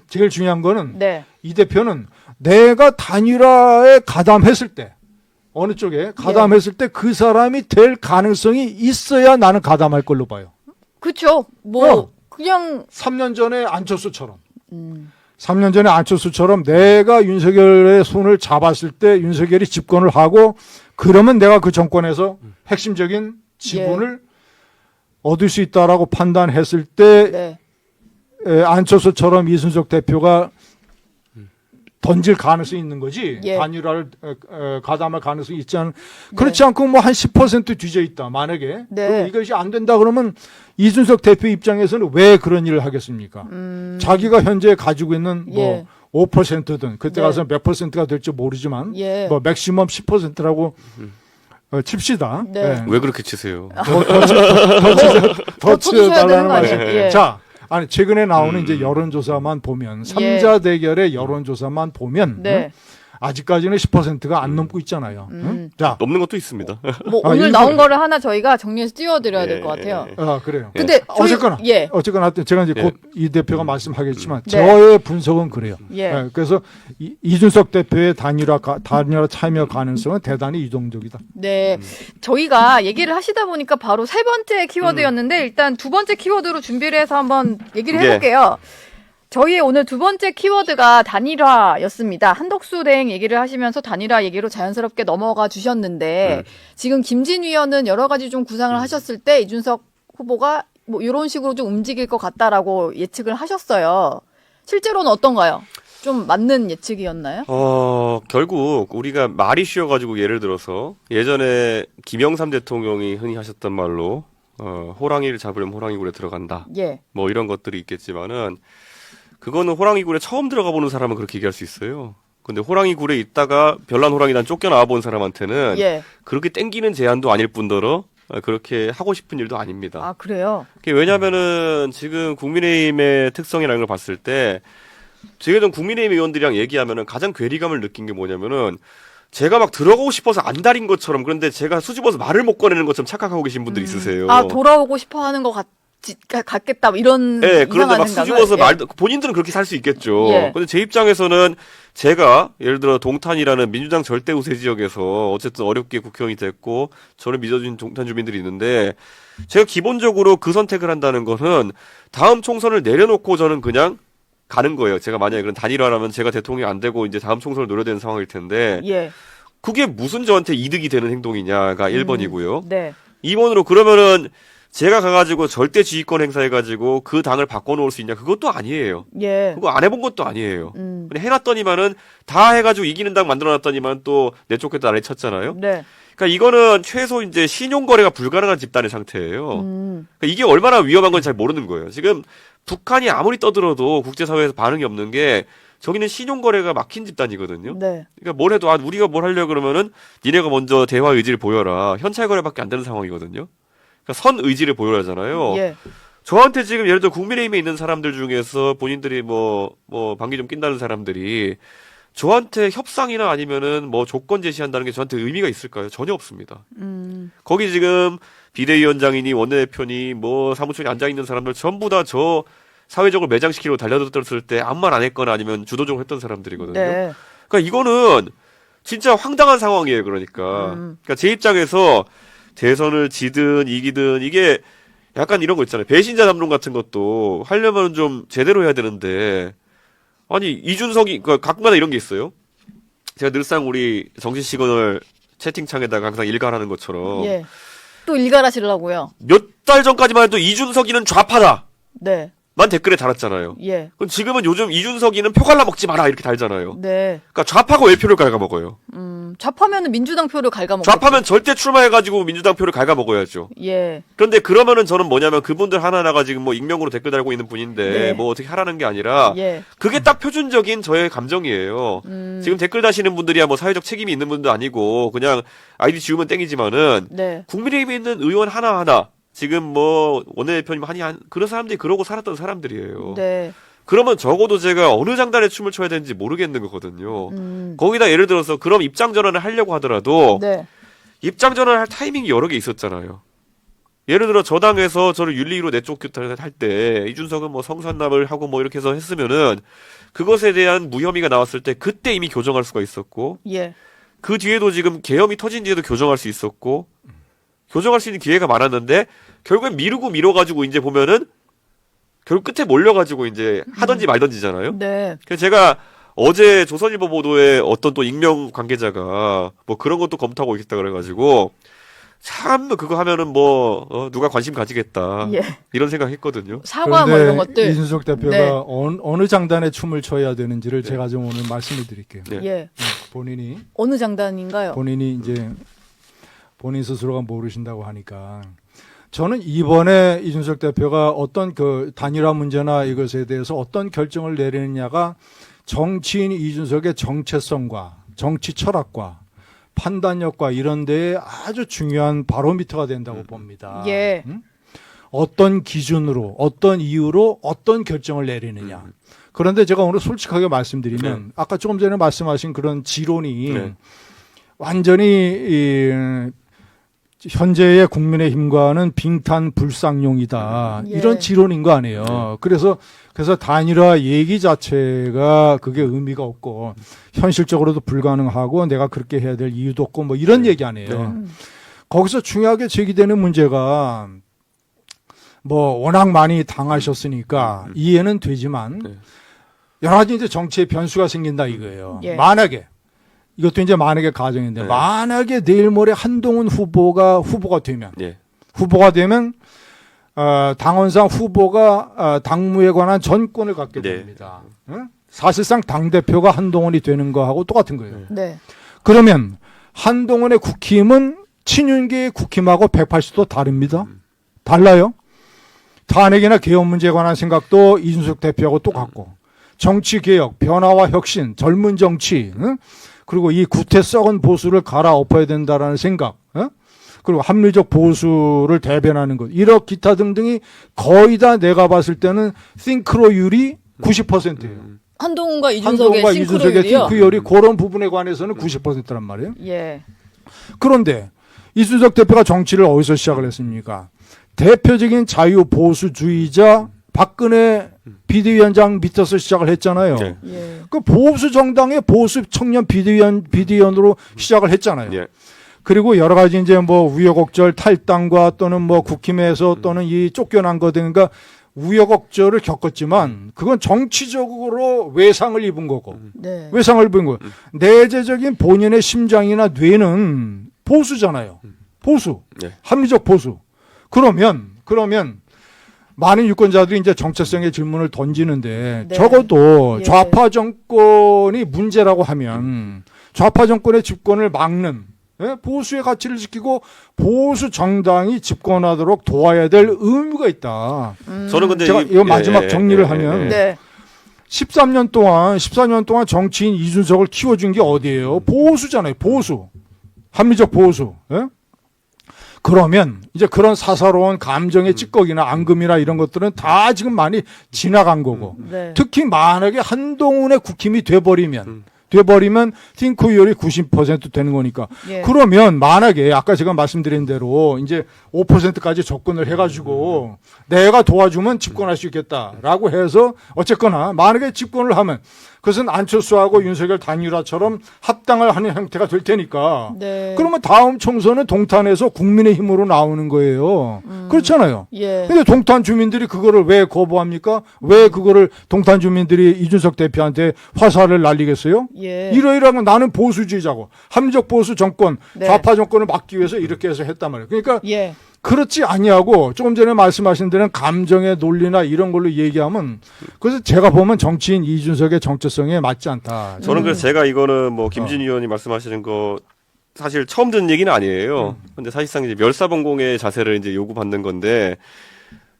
제일 중요한 거는 네. 이 대표는 내가 단일화에 가담했을 때 어느 쪽에 가담했을 때 그 사람이 될 가능성이 있어야 나는 가담할 걸로 봐요. 그렇죠. 뭐 그냥 3년 전에 안철수처럼. 3년 전에 안철수처럼 내가 윤석열의 손을 잡았을 때 윤석열이 집권을 하고 그러면 내가 그 정권에서 핵심적인 지분을 얻을 수 있다라고 판단했을 때 네. 안철수처럼 이준석 대표가 던질 가능성이 있는 거지. 예. 단일화를 가담할 가능성이 있지 않은. 그렇지 않고 뭐 한 10% 뒤져 있다. 만약에 네. 그럼 이것이 안 된다 그러면 이준석 대표 입장에서는 왜 그런 일을 하겠습니까? 자기가 현재 가지고 있는 예. 뭐 5%든 그때 네. 가서 몇 퍼센트가 될지 모르지만 예. 뭐 맥시멈 10%라고 칩시다. 네. 왜 그렇게 치세요? 더 쳐주셔야 되는 거 말이에요. 아니에요? 예. 자, 아니 최근에 나오는 이제 여론조사만 보면 삼자 대결의 여론조사만 보면 네. 아직까지는 10%가 안 넘고 있잖아요. 응? 자, 넘는 것도 있습니다. 뭐 아, 오늘 이거- 나온 거를 하나 저희가 정리해서 띄워드려야 될 것 같아요. 그래요. 근데 저희- 어쨌거나 예. 어쨌거나 하여튼 제가 이제 예. 곧 이 대표가 말씀하겠지만 네. 저의 분석은 그래요. 예. 그래서 이준석 대표의 단일화 참여 가능성은 대단히 유동적이다. 네. 저희가 얘기를 하시다 보니까 바로 세 번째 키워드였는데 일단 두 번째 키워드로 준비를 해서 한번 얘기를 예. 해볼게요. 저희의 오늘 두 번째 키워드가 단일화였습니다. 한덕수 대행 얘기를 하시면서 단일화 얘기로 자연스럽게 넘어가 주셨는데 지금 김진 위원은 여러 가지 좀 구상을 하셨을 때 이준석 후보가 뭐 이런 식으로 좀 움직일 것 같다라고 예측을 하셨어요. 실제로는 어떤가요? 좀 맞는 예측이었나요? 결국 우리가 말이 쉬어가지고 예를 들어서 예전에 김영삼 대통령이 흔히 하셨던 말로 호랑이를 잡으려면 호랑이굴에 들어간다. 예. 뭐 이런 것들이 있겠지만은 그거는 호랑이굴에 처음 들어가 보는 사람은 그렇게 얘기할 수 있어요. 근데 호랑이굴에 있다가 별난 호랑이단 쫓겨나와 본 사람한테는 예. 그렇게 땡기는 제안도 아닐 뿐더러 그렇게 하고 싶은 일도 아닙니다. 아, 그래요? 그게 왜냐면은 지금 국민의힘의 특성이라는 걸 봤을 때 제가 좀 국민의힘 의원들이랑 얘기하면은 가장 괴리감을 느낀 게 뭐냐면은 제가 막 들어가고 싶어서 안달인 것처럼 그런데 제가 수줍어서 말을 못 꺼내는 것처럼 착각하고 계신 분들이 있으세요. 아, 돌아오고 싶어 하는 것 같겠다. 뭐 이런 네, 그런데 이상한 막 생각을? 수줍어서 예. 말도 본인들은 그렇게 살 수 있겠죠. 예. 근데 제 입장에서는 제가 예를 들어 동탄이라는 민주당 절대 우세 지역에서 어쨌든 어렵게 국회의원이 됐고 저를 믿어준 동탄 주민들이 있는데 제가 기본적으로 그 선택을 한다는 거는 다음 총선을 내려놓고 저는 그냥 가는 거예요. 제가 만약에 그런 단일화라면 제가 대통령이 안 되고 이제 다음 총선을 노려야 되는 상황일 텐데 예. 그게 무슨 저한테 이득이 되는 행동이냐가 1번이고요. 네. 2번으로 그러면은 제가 가가지고 절대 지휘권 행사해가지고 그 당을 바꿔놓을 수 있냐? 그것도 아니에요. 예. 그거 안 해본 것도 아니에요. 근데 해놨더니만 다 해가지고 이기는 당 만들어놨더니만 또 내쫓겠다 아래 쳤잖아요. 네. 그러니까 이거는 최소 이제 신용거래가 불가능한 집단의 상태예요. 음. 그러니까 이게 얼마나 위험한 건지 잘 모르는 거예요. 지금 북한이 아무리 떠들어도 국제사회에서 반응이 없는 게 저기는 신용거래가 막힌 집단이거든요. 네. 그러니까 뭘 해도 우리가 뭘 하려고 그러면은 니네가 먼저 대화 의지를 보여라. 현찰거래밖에 안 되는 상황이거든요. 그러니까 선 의지를 보여야 하잖아요. 예. 저한테 지금 예를 들어 국민의힘에 있는 사람들 중에서 본인들이 뭐 방귀 좀 낀다는 사람들이 저한테 협상이나 아니면은 뭐 조건 제시한다는 게 저한테 의미가 있을까요? 전혀 없습니다. 거기 지금 비대위원장이니 원내대표니 뭐 사무총에 앉아 있는 사람들 전부 다 저 사회적으로 매장시키려고 달려들었을 때 아무 말 안 했거나 아니면 주도적으로 했던 사람들이거든요. 네. 그러니까 이거는 진짜 황당한 상황이에요. 그러니까 제 입장에서 대선을 지든 이기든 이게 약간 이런 거 있잖아요. 배신자 담론 같은 것도 하려면 좀 제대로 해야 되는데 아니 이준석이 그러니까 가끔마다 이런 게 있어요. 제가 늘상 우리 정신 시그널 채팅창에다가 항상 일갈하는 것처럼 예. 또 일갈하시려고요. 몇 달 전까지만 해도 이준석이는 좌파다. 네. 만 댓글에 달았잖아요. 예. 그럼 지금은 요즘 이준석이는 표 갈라 먹지 마라 이렇게 달잖아요. 네. 그러니까 좌파가 왜 표를 갉아먹어요? 좌파면은 민주당 표를 갉아먹고. 좌파면 절대 출마해가지고 민주당 표를 갉아먹어야죠. 예. 그런데 그러면은 저는 뭐냐면 그분들 하나하나가 지금 뭐 익명으로 댓글 달고 있는 분인데 네. 뭐 어떻게 하라는 게 아니라 예. 그게 딱 표준적인 저의 감정이에요. 지금 댓글 다시는 분들이야 뭐 사회적 책임이 있는 분도 아니고 그냥 아이디 지우면 땡이지만은 네. 국민의힘에 있는 의원 하나하나 지금 뭐 원내대표님 그런 사람들이 그러고 살았던 사람들이에요. 네. 그러면 적어도 제가 어느 장단에 춤을 춰야 되는지 모르겠는 거거든요. 거기다 예를 들어서 그럼 입장 전환을 하려고 하더라도 네. 입장 전환을 할 타이밍이 여러 개 있었잖아요. 예를 들어 저당에서 저를 윤리위로 내쫓겠다는 할 때 이준석은 뭐 성산납을 하고 뭐 이렇게 해서 했으면은 그것에 대한 무혐의가 나왔을 때 그때 이미 교정할 수가 있었고 예. 그 뒤에도 지금 계엄이 터진 뒤에도 교정할 수 있었고 교정할 수 있는 기회가 많았는데 결국엔 미루고 미뤄가지고 이제 보면은 결국 끝에 몰려가지고 이제 하던지 말던지잖아요. 네. 그래서 제가 어제 조선일보 보도에 어떤 또 익명 관계자가 뭐 그런 것도 검토하고 있다 그래가지고 참 그거 하면은 뭐 누가 관심 가지겠다 예. 이런 생각했거든요. 사과 뭐 이런 것들. 이준석 대표가 네. 어느 장단에 춤을 춰야 되는지를 제가 좀 오늘 말씀을 드릴게요. 네. 예. 본인이 어느 장단인가요? 이제 본인 스스로가 모르신다고 하니까 저는 이번에 이준석 대표가 어떤 그 단일화 문제나 이것에 대해서 어떤 결정을 내리느냐가 정치인 이준석의 정체성과 정치 철학과 판단력과 이런 데에 아주 중요한 바로미터가 된다고 봅니다. 예. 응? 어떤 기준으로 어떤 이유로 어떤 결정을 내리느냐. 그런데 제가 오늘 솔직하게 말씀드리면 아까 조금 전에 말씀하신 그런 지론이 네. 완전히 현재의 국민의힘과는 빙탄불상용이다. 예. 이런 지론인 거 아니에요. 그래서 단일화 얘기 자체가 그게 의미가 없고 현실적으로도 불가능하고 내가 그렇게 해야 될 이유도 없고 뭐 이런 얘기 아니에요. 거기서 중요하게 제기되는 문제가 뭐 워낙 많이 당하셨으니까 이해는 되지만 여러 가지 이제 정치에 변수가 생긴다 이거예요. 예. 만약에 이것도 이제 만약에 가정인데 네. 만약에 내일 모레 한동훈 후보가 되면 예. 당원상 후보가 당무에 관한 전권을 갖게 네. 됩니다. 응? 사실상 당대표가 한동훈이 되는 거하고 똑같은 거예요. 네. 그러면 한동훈의 국힘은 친윤계의 국힘하고 180도 다릅니다. 달라요. 탄핵이나 개헌 문제에 관한 생각도 이준석 대표하고 똑같고 정치개혁, 변화와 혁신, 젊은 정치, 응? 그리고 이 구태 썩은 보수를 갈아엎어야 된다라는 생각, 그리고 합리적 보수를 대변하는 것, 이런 기타 등등이 거의 다 내가 봤을 때는 싱크로율이 90%예요. 한동훈과 이준석의 이준석의 싱크로율이요. 싱크로율이 그런 부분에 관해서는 90%란 말이에요. 예. 그런데 이준석 대표가 정치를 어디서 시작을 했습니까? 대표적인 자유보수주의자 박근혜 비대위원장 밑에서 시작을 했잖아요. 네. 예. 그 보수 정당의 보수 청년 비대위원으로 시작을 했잖아요. 예. 그리고 여러 가지 이제 뭐 우여곡절 탈당과 또는 뭐 국힘에서 또는 이 쫓겨난 거 등과 우여곡절을 겪었지만 그건 정치적으로 외상을 입은 거고 네. 외상을 입은 거예요. 내재적인 본인의 심장이나 뇌는 보수잖아요. 보수. 네. 합리적 보수. 그러면 많은 유권자들이 이제 정체성의 질문을 던지는데 네. 적어도 예. 좌파 정권이 문제라고 하면 좌파 정권의 집권을 막는 보수의 가치를 지키고 보수 정당이 집권하도록 도와야 될 의무가 있다. 저는 근데 제가 이거 마지막 정리를 하면 네. 14년 동안 정치인 이준석을 키워준 게 어디예요? 보수잖아요. 보수. 합리적 보수. 예? 그러면 이제 그런 사사로운 감정의 찌꺼기나 앙금이나 이런 것들은 다 지금 많이 지나간 거고 네. 특히 만약에 한동훈의 국힘이 돼버리면 싱크로율이 90% 되는 거니까 예. 그러면 만약에 아까 제가 말씀드린 대로 이제 5%까지 접근을 해가지고 내가 도와주면 집권할 수 있겠다라고 해서 어쨌거나 만약에 집권을 하면 그것은 안철수하고 윤석열 단일화처럼 합당을 하는 형태가 될 테니까 네. 그러면 다음 총선은 동탄에서 국민의힘으로 나오는 거예요. 그렇잖아요. 예. 근데 동탄 주민들이 그거를 왜 거부합니까? 왜 그거를 동탄 주민들이 이준석 대표한테 화살을 날리겠어요? 예. 이러이러하면 나는 보수주의자고 합리적 보수 정권, 네. 좌파 정권을 막기 위해서 이렇게 해서 했단 말이에요. 그러니까 예. 그렇지 아니하고 조금 전에 말씀하신 데는 감정의 논리나 이런 걸로 얘기하면 그래서 제가 보면 정치인 이준석의 정체성에 맞지 않다. 저는 그래서 제가 이거는 뭐 김진 의원이 말씀하시는 거 사실 처음 듣는 얘기는 아니에요. 근데 사실상 이제 멸사봉공의 자세를 이제 요구받는 건데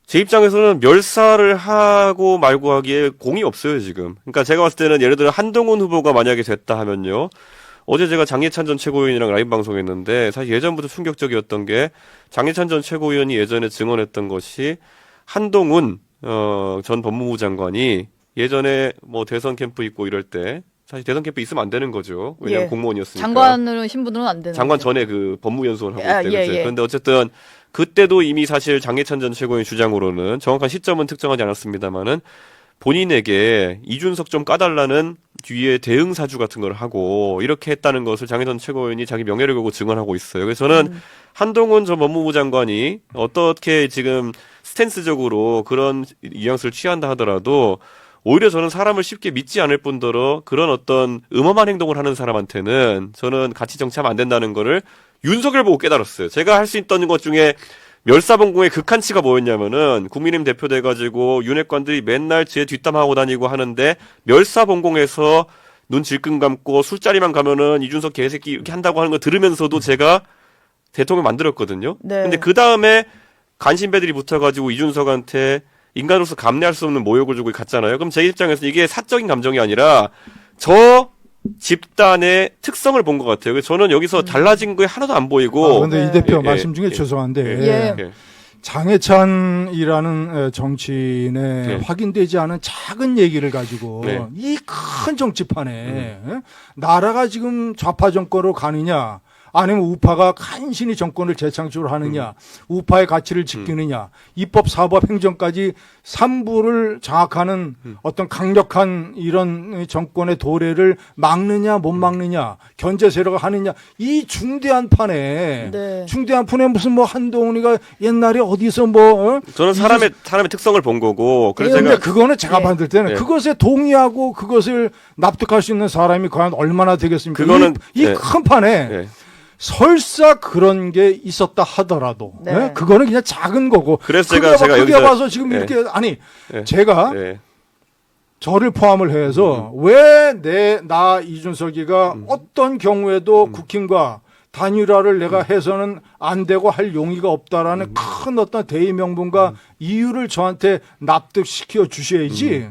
제 입장에서는 멸사를 하고 말고 하기에 공이 없어요, 지금. 그러니까 제가 봤을 때는 예를 들어 한동훈 후보가 만약에 됐다 하면요. 어제 제가 장예찬 전 최고위원이랑 라이브 방송했는데 사실 예전부터 충격적이었던 게 장예찬 전 최고위원이 예전에 증언했던 것이 한동훈 전 법무부 장관이 예전에 뭐 대선 캠프 있고 이럴 때 사실 대선 캠프 있으면 안 되는 거죠. 왜냐하면 예. 공무원이었으니까. 장관으로 신분으로는 안 되는. 장관 거죠. 전에 그 법무연수원 하고 아, 있대. 예, 예. 그런데 어쨌든 그때도 이미 사실 장해찬 전 최고의 주장으로는 정확한 시점은 특정하지 않았습니다만은 본인에게 이준석 좀 까달라는 뒤에 대응 사주 같은 걸 하고 이렇게 했다는 것을 장해찬 최고위원이 자기 명예를 걸고 증언하고 있어요. 그래서 저는 한동훈 전 법무부 장관이 어떻게 지금 스탠스적으로 그런 뉘앙스를 취한다 하더라도 오히려 저는 사람을 쉽게 믿지 않을 뿐더러 그런 어떤 음험한 행동을 하는 사람한테는 저는 같이 정치하면 안 된다는 거를 윤석열 보고 깨달았어요. 제가 할 수 있던 것 중에 멸사봉공의 극한치가 뭐였냐면은 국민의힘 대표 돼가지고 윤핵관들이 맨날 제 뒷담하고 다니고 하는데 멸사봉공에서 눈 질끈 감고 술자리만 가면은 이준석 개새끼 이렇게 한다고 하는 거 들으면서도 제가 대통령 만들었거든요. 네. 근데 그 다음에 간신배들이 붙어가지고 이준석한테 인간으로서 감내할 수 없는 모욕을 주고 갔잖아요. 그럼 제 입장에서 이게 사적인 감정이 아니라 저 집단의 특성을 본 것 같아요. 그래서 저는 여기서 달라진 게 하나도 안 보이고. 근데 네. 이 대표 예, 말씀 중에 예, 죄송한데 예. 예. 장해찬이라는 정치인의 네. 확인되지 않은 작은 얘기를 가지고 네. 이 큰 정치판에 나라가 지금 좌파 정권으로 가느냐 아니면 우파가 간신히 정권을 재창출을 하느냐 우파의 가치를 지키느냐 입법, 사법, 행정까지 삼부를 장악하는 어떤 강력한 이런 정권의 도래를 막느냐 못 막느냐 견제 세력을 하느냐 이 중대한 판에 네. 중대한 판에 무슨 뭐 한동훈이가 옛날에 어디서 뭐 저는 사람의 특성을 본 거고. 그래서 근데 제가 그거는 제가 예. 만들 때는 예. 그것에 동의하고 그것을 납득할 수 있는 사람이 과연 얼마나 되겠습니까? 그거는 이 예. 큰 판에 예. 설사 그런 게 있었다 하더라도 네. 예? 그거는 그냥 작은 거고. 그래서 크게 제가 크게 여기서- 봐서 지금 예. 이렇게 아니 예. 제가 예. 저를 포함을 해서 왜 나 이준석이가 어떤 경우에도 국힘과 단일화를 내가 해서는 안 되고 할 용의가 없다라는 큰 어떤 대의 명분과 이유를 저한테 납득시켜 주셔야지.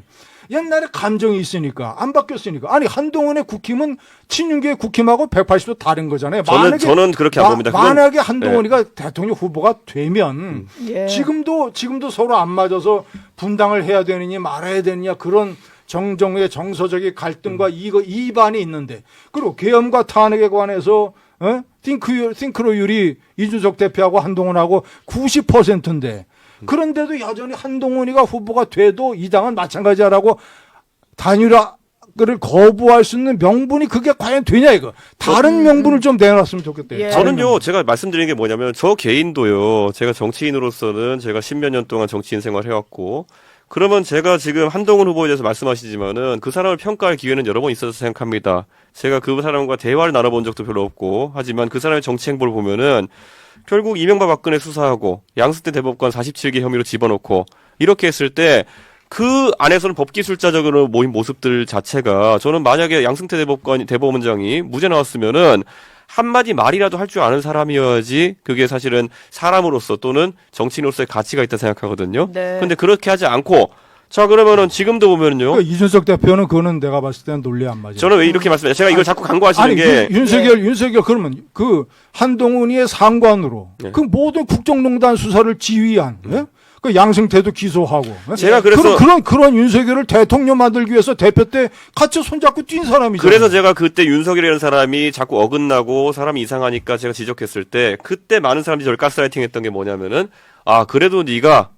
옛날에 감정이 있으니까 안 바뀌었으니까 아니 한동훈의 국힘은 친윤계의 국힘하고 180도 다른 거잖아요. 저는 그렇게 안 봅니다. 그건- 만약에 한동훈이가 대통령 후보가 되면 예. 지금도 서로 안 맞아서 분당을 해야 되느냐 말아야 되느냐 그런 정정의 정서적인 갈등과 이반이 있는데 그리고 계엄과 탄핵에 관해서 싱크로율이 이준석 대표하고 한동훈하고 90%인데 그런데도 여전히 한동훈이가 후보가 돼도 이 당은 마찬가지라고 단일화를 거부할 수 있는 명분이 그게 과연 되냐 이거 다른 명분을 좀 내놨으면 좋겠대요. 예. 저는요, 제가 말씀드리는 게 뭐냐면, 저 개인도요, 제가 정치인으로서는 제가 10몇 년 동안 정치인 생활 해왔고, 그러면 제가 지금 한동훈 후보에 대해서 말씀하시지만은 그 사람을 평가할 기회는 여러 번 있어서 생각합니다. 제가 그 사람과 대화를 나눠본 적도 별로 없고, 하지만 그 사람의 정치 행보를 보면은 결국 이명박 박근혜 수사하고 양승태 대법관 47개 혐의로 집어넣고 이렇게 했을 때 그 안에서는 법기술자적으로 모인 모습들 자체가 저는 만약에 양승태 대법원장이 무죄 나왔으면은 한마디 말이라도 할 줄 아는 사람이어야지 그게 사실은 사람으로서 또는 정치인으로서의 가치가 있다 생각하거든요. 네. 근데 그렇게 하지 않고 자 그러면은 지금도 보면은요. 그러니까 이준석 대표는 그거는 내가 봤을 때는 논리 안 맞아요. 저는 왜 이렇게 말씀해요? 제가 이걸 자꾸 강조하시는 아니 게 윤석열 그러면 그 한동훈이의 상관으로 네. 그 모든 국정농단 수사를 지휘한 예? 그 양승태도 기소하고 예? 제가 그래서- 그런 윤석열을 대통령 만들기 위해서 대표 때 같이 손잡고 뛴 사람이죠. 그래서 제가 그때 윤석열이라는 사람이 자꾸 어긋나고 사람이 이상하니까 제가 지적했을 때 그때 많은 사람들이 저를 가스라이팅했던 게 뭐냐면은 아 그래도 네가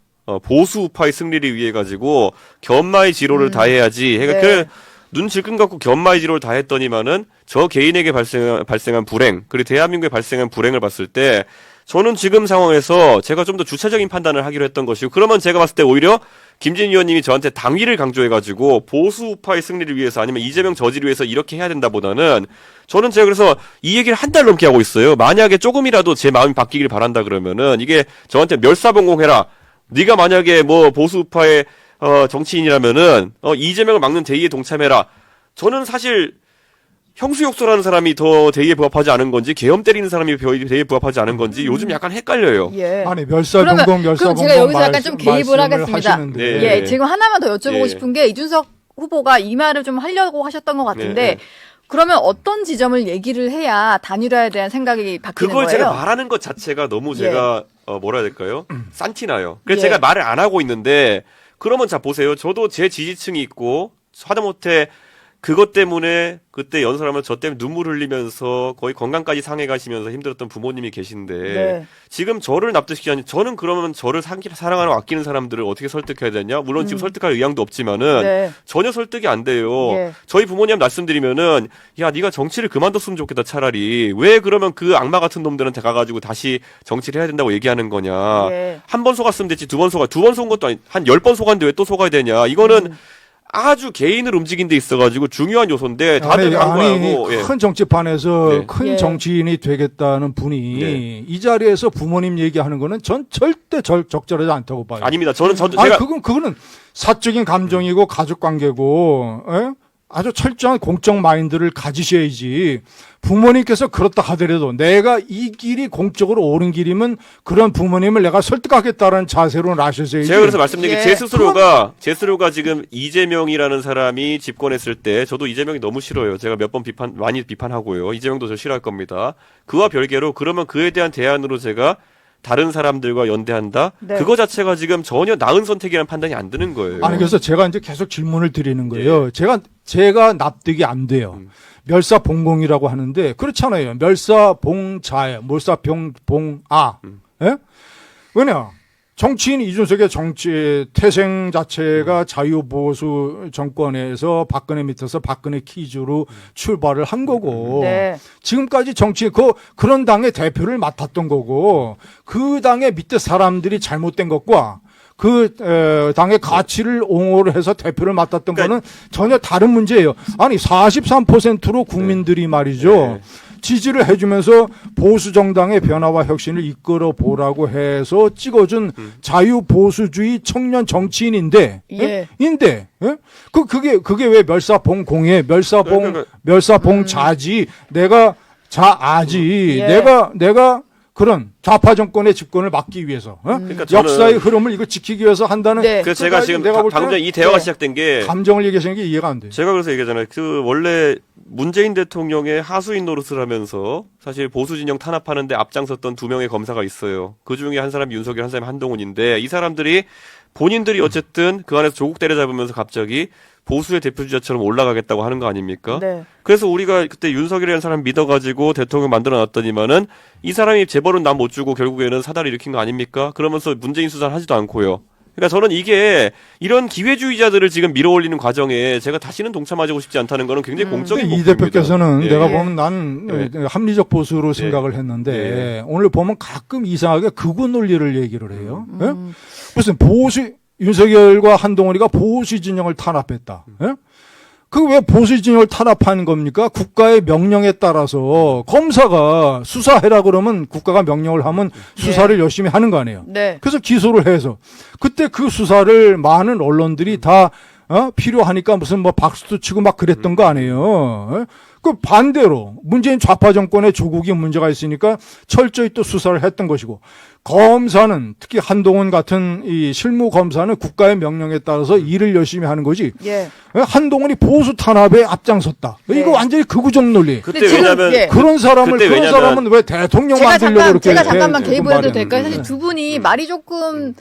보수 우파의 승리를 위해 가지고 견마의 지로를 다해야지. 네. 그러니까 눈 질끈 갖고 견마의 지로를 다했더니만은 저 개인에게 발생한 불행 그리고 대한민국에 발생한 불행을 봤을 때 저는 지금 상황에서 제가 좀 더 주체적인 판단을 하기로 했던 것이고 그러면 제가 봤을 때 오히려 김진희 의원님이 저한테 당위를 강조해가지고 보수 우파의 승리를 위해서 아니면 이재명 저지를 위해서 이렇게 해야 된다보다는 저는 제가 그래서 이 얘기를 한 달 넘게 하고 있어요. 만약에 조금이라도 제 마음이 바뀌길 바란다 그러면은 이게 저한테 멸사봉공해라. 네가 만약에 뭐 보수 우파의 정치인이라면은 이재명을 막는 대의에 동참해라. 저는 사실 형수욕소라는 사람이 더 대의에 부합하지 않은 건지 계엄 때리는 사람이 대의에 부합하지 않은 건지 요즘 약간 헷갈려요. 예. 아니 멸사봉공 그럼 제가 여기서 약간 좀 개입을 하겠습니다. 네. 예, 지금 하나만 더 여쭤보고 예. 싶은 게 이준석 후보가 이 말을 좀 하려고 하셨던 것 같은데 네. 그러면 어떤 지점을 얘기를 해야 단일화에 대한 생각이 바뀌는 그걸 거예요? 제가 말하는 것 자체가 너무 제가 뭐라 해야 될까요? 싼티나요. 그래서 예. 제가 말을 안 하고 있는데 그러면 자 보세요. 저도 제 지지층이 있고 하다못해 그것 때문에 그때 연설하면 저 때문에 눈물 흘리면서 거의 건강까지 상해 가시면서 힘들었던 부모님이 계신데 네. 지금 저를 납득시키지 저는 그러면 저를 사랑하는 아끼는 사람들을 어떻게 설득해야 되냐? 물론 지금 설득할 의향도 없지만은 네. 전혀 설득이 안 돼요. 예. 저희 부모님 말씀드리면은 야 네가 정치를 그만뒀으면 좋겠다 차라리 왜 그러면 그 악마 같은 놈들한테 가가지고 다시 정치를 해야 된다고 얘기하는 거냐? 예. 한 번 속았으면 됐지 두 번 속은 것도 아니 한 10번 속았는데 왜 또 속아야 되냐? 이거는 아주 개인을 움직인 데 있어가지고 중요한 요소인데 다들 강구하고 큰 정치판에서 네. 큰 예. 정치인이 되겠다는 분이 네. 이 자리에서 부모님 얘기하는 거는 전 절대 적절하지 않다고 봐요. 아닙니다. 저도 아니, 제가 그거는 사적인 감정이고 가족 관계고, 예? 아주 철저한 공적 마인드를 가지셔야지. 부모님께서 그렇다 하더라도 내가 이 길이 공적으로 옳은 길이면 그런 부모님을 내가 설득하겠다는 자세로 나셔야지. 제가 그래서 말씀드린 게 예. 제 스스로가 지금 이재명이라는 사람이 집권했을 때 저도 이재명이 너무 싫어요. 제가 몇 번 많이 비판하고요. 이재명도 저 싫어할 겁니다. 그와 별개로 그러면 그에 대한 대안으로 제가 다른 사람들과 연대한다? 네. 그거 자체가 지금 전혀 나은 선택이라는 판단이 안 드는 거예요. 아니, 그래서 제가 이제 계속 질문을 드리는 거예요. 제가 납득이 안 돼요. 멸사봉공이라고 하는데, 그렇잖아요. 멸사봉자예, 몰사봉아. 예? 왜냐? 정치인 이준석의 정치 태생 자체가 자유보수 정권에서 박근혜 밑에서 박근혜 키즈로 출발을 한 거고, 네. 지금까지 정치 그런 당의 대표를 맡았던 거고, 그 당의 밑에 사람들이 잘못된 것과 그 당의 가치를 옹호를 해서 대표를 맡았던 거는 전혀 다른 문제예요. 아니 43%로 국민들이 말이죠. 네. 지지를 해주면서 보수 정당의 변화와 혁신을 이끌어 보라고 해서 찍어준 자유보수주의 청년 정치인인데, 예. 인데, 예? 그게 왜 멸사봉공에 멸사봉자지, 내가 자아지, 예. 내가 그런 좌파 정권의 집권을 막기 위해서, 그러니까 역사의 흐름을 이거 지키기 위해서 한다는. 네. 그래서 제가 지금 내가 볼 방금 때는 전에 이 대화가 네. 시작된 게 감정을 얘기하시는 게 이해가 안 돼요. 제가 그래서 얘기하잖아요. 그 원래 문재인 대통령의 하수인 노릇을 하면서 사실 보수 진영 탄압하는데 앞장섰던 두 명의 검사가 있어요. 그 중에 한 사람이 윤석열, 한 사람이 한동훈인데 이 사람들이 본인들이 어쨌든 그 안에서 조국 때려잡으면서 갑자기 보수의 대표주자처럼 올라가겠다고 하는 거 아닙니까? 네. 그래서 우리가 그때 윤석열이라는 사람 믿어가지고 대통령 만들어놨더니만은 이 사람이 재벌은 남 못 주고 결국에는 사달을 일으킨 거 아닙니까? 그러면서 문재인 수사를 하지도 않고요. 그러니까 저는 이게 이런 기회주의자들을 지금 밀어올리는 과정에 제가 다시는 동참하고 싶지 않다는 거는 굉장히 공적인 이 목표입니다. 대표께서는 예. 내가 예. 보면 난 예. 합리적 보수로 생각을 했는데 예. 오늘 보면 가끔 이상하게 극우 논리를 얘기를 해요. 예? 무슨 윤석열과 한동훈이가 보수 진영을 탄압했다. 예? 그 왜 보수 진영을 탄압하는 겁니까? 국가의 명령에 따라서 검사가 수사해라 그러면 국가가 명령을 하면 수사를 열심히 하는 거 아니에요. 네. 그래서 기소를 해서 그때 그 수사를 많은 언론들이 다 필요하니까 무슨 뭐 박수도 치고 막 그랬던 거 아니에요. 예? 그 반대로 문재인 좌파 정권의 조국이 문제가 있으니까 철저히 또 수사를 했던 것이고 검사는 특히 한동훈 같은 이 실무 검사는 국가의 명령에 따라서 일을 열심히 하는 거지. 예. 한동훈이 보수 탄압에 앞장섰다. 네. 이거 완전히 극우적 논리. 그때 근데 지금, 왜냐면 예. 그런 사람은 왜 대통령 만들려고 그렇게 제가 잠깐만 해- 개입을 해도 말이야. 될까요? 사실 두 분이 말이 조금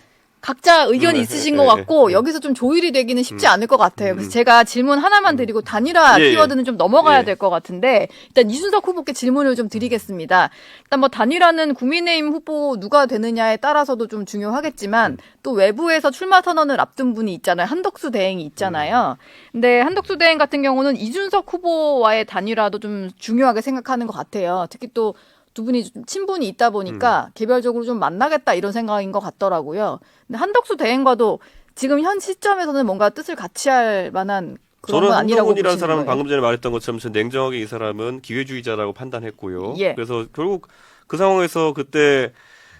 각자 의견이 있으신 것 같고 여기서 좀 조율이 되기는 쉽지 않을 것 같아요. 그래서 제가 질문 하나만 드리고 단일화 예, 예. 키워드는 좀 넘어가야 예. 될 것 같은데 일단 이준석 후보께 질문을 좀 드리겠습니다. 일단 뭐 단일화는 국민의힘 후보 누가 되느냐에 따라서도 좀 중요하겠지만 또 외부에서 출마 선언을 앞둔 분이 있잖아요. 한덕수 대행이 있잖아요. 근데 한덕수 대행 같은 경우는 이준석 후보와의 단일화도 좀 중요하게 생각하는 것 같아요. 특히 또 두 분이 좀 친분이 있다 보니까 개별적으로 좀 만나겠다 이런 생각인 것 같더라고요. 근데 한덕수 대행과도 지금 현 시점에서는 뭔가 뜻을 같이 할 만한 그런 저는 건 아니라고 한동훈이라는 보시는 사람은 거예요. 방금 전에 말했던 것처럼 냉정하게 이 사람은 기회주의자라고 판단했고요. 예. 그래서 결국 그 상황에서 그때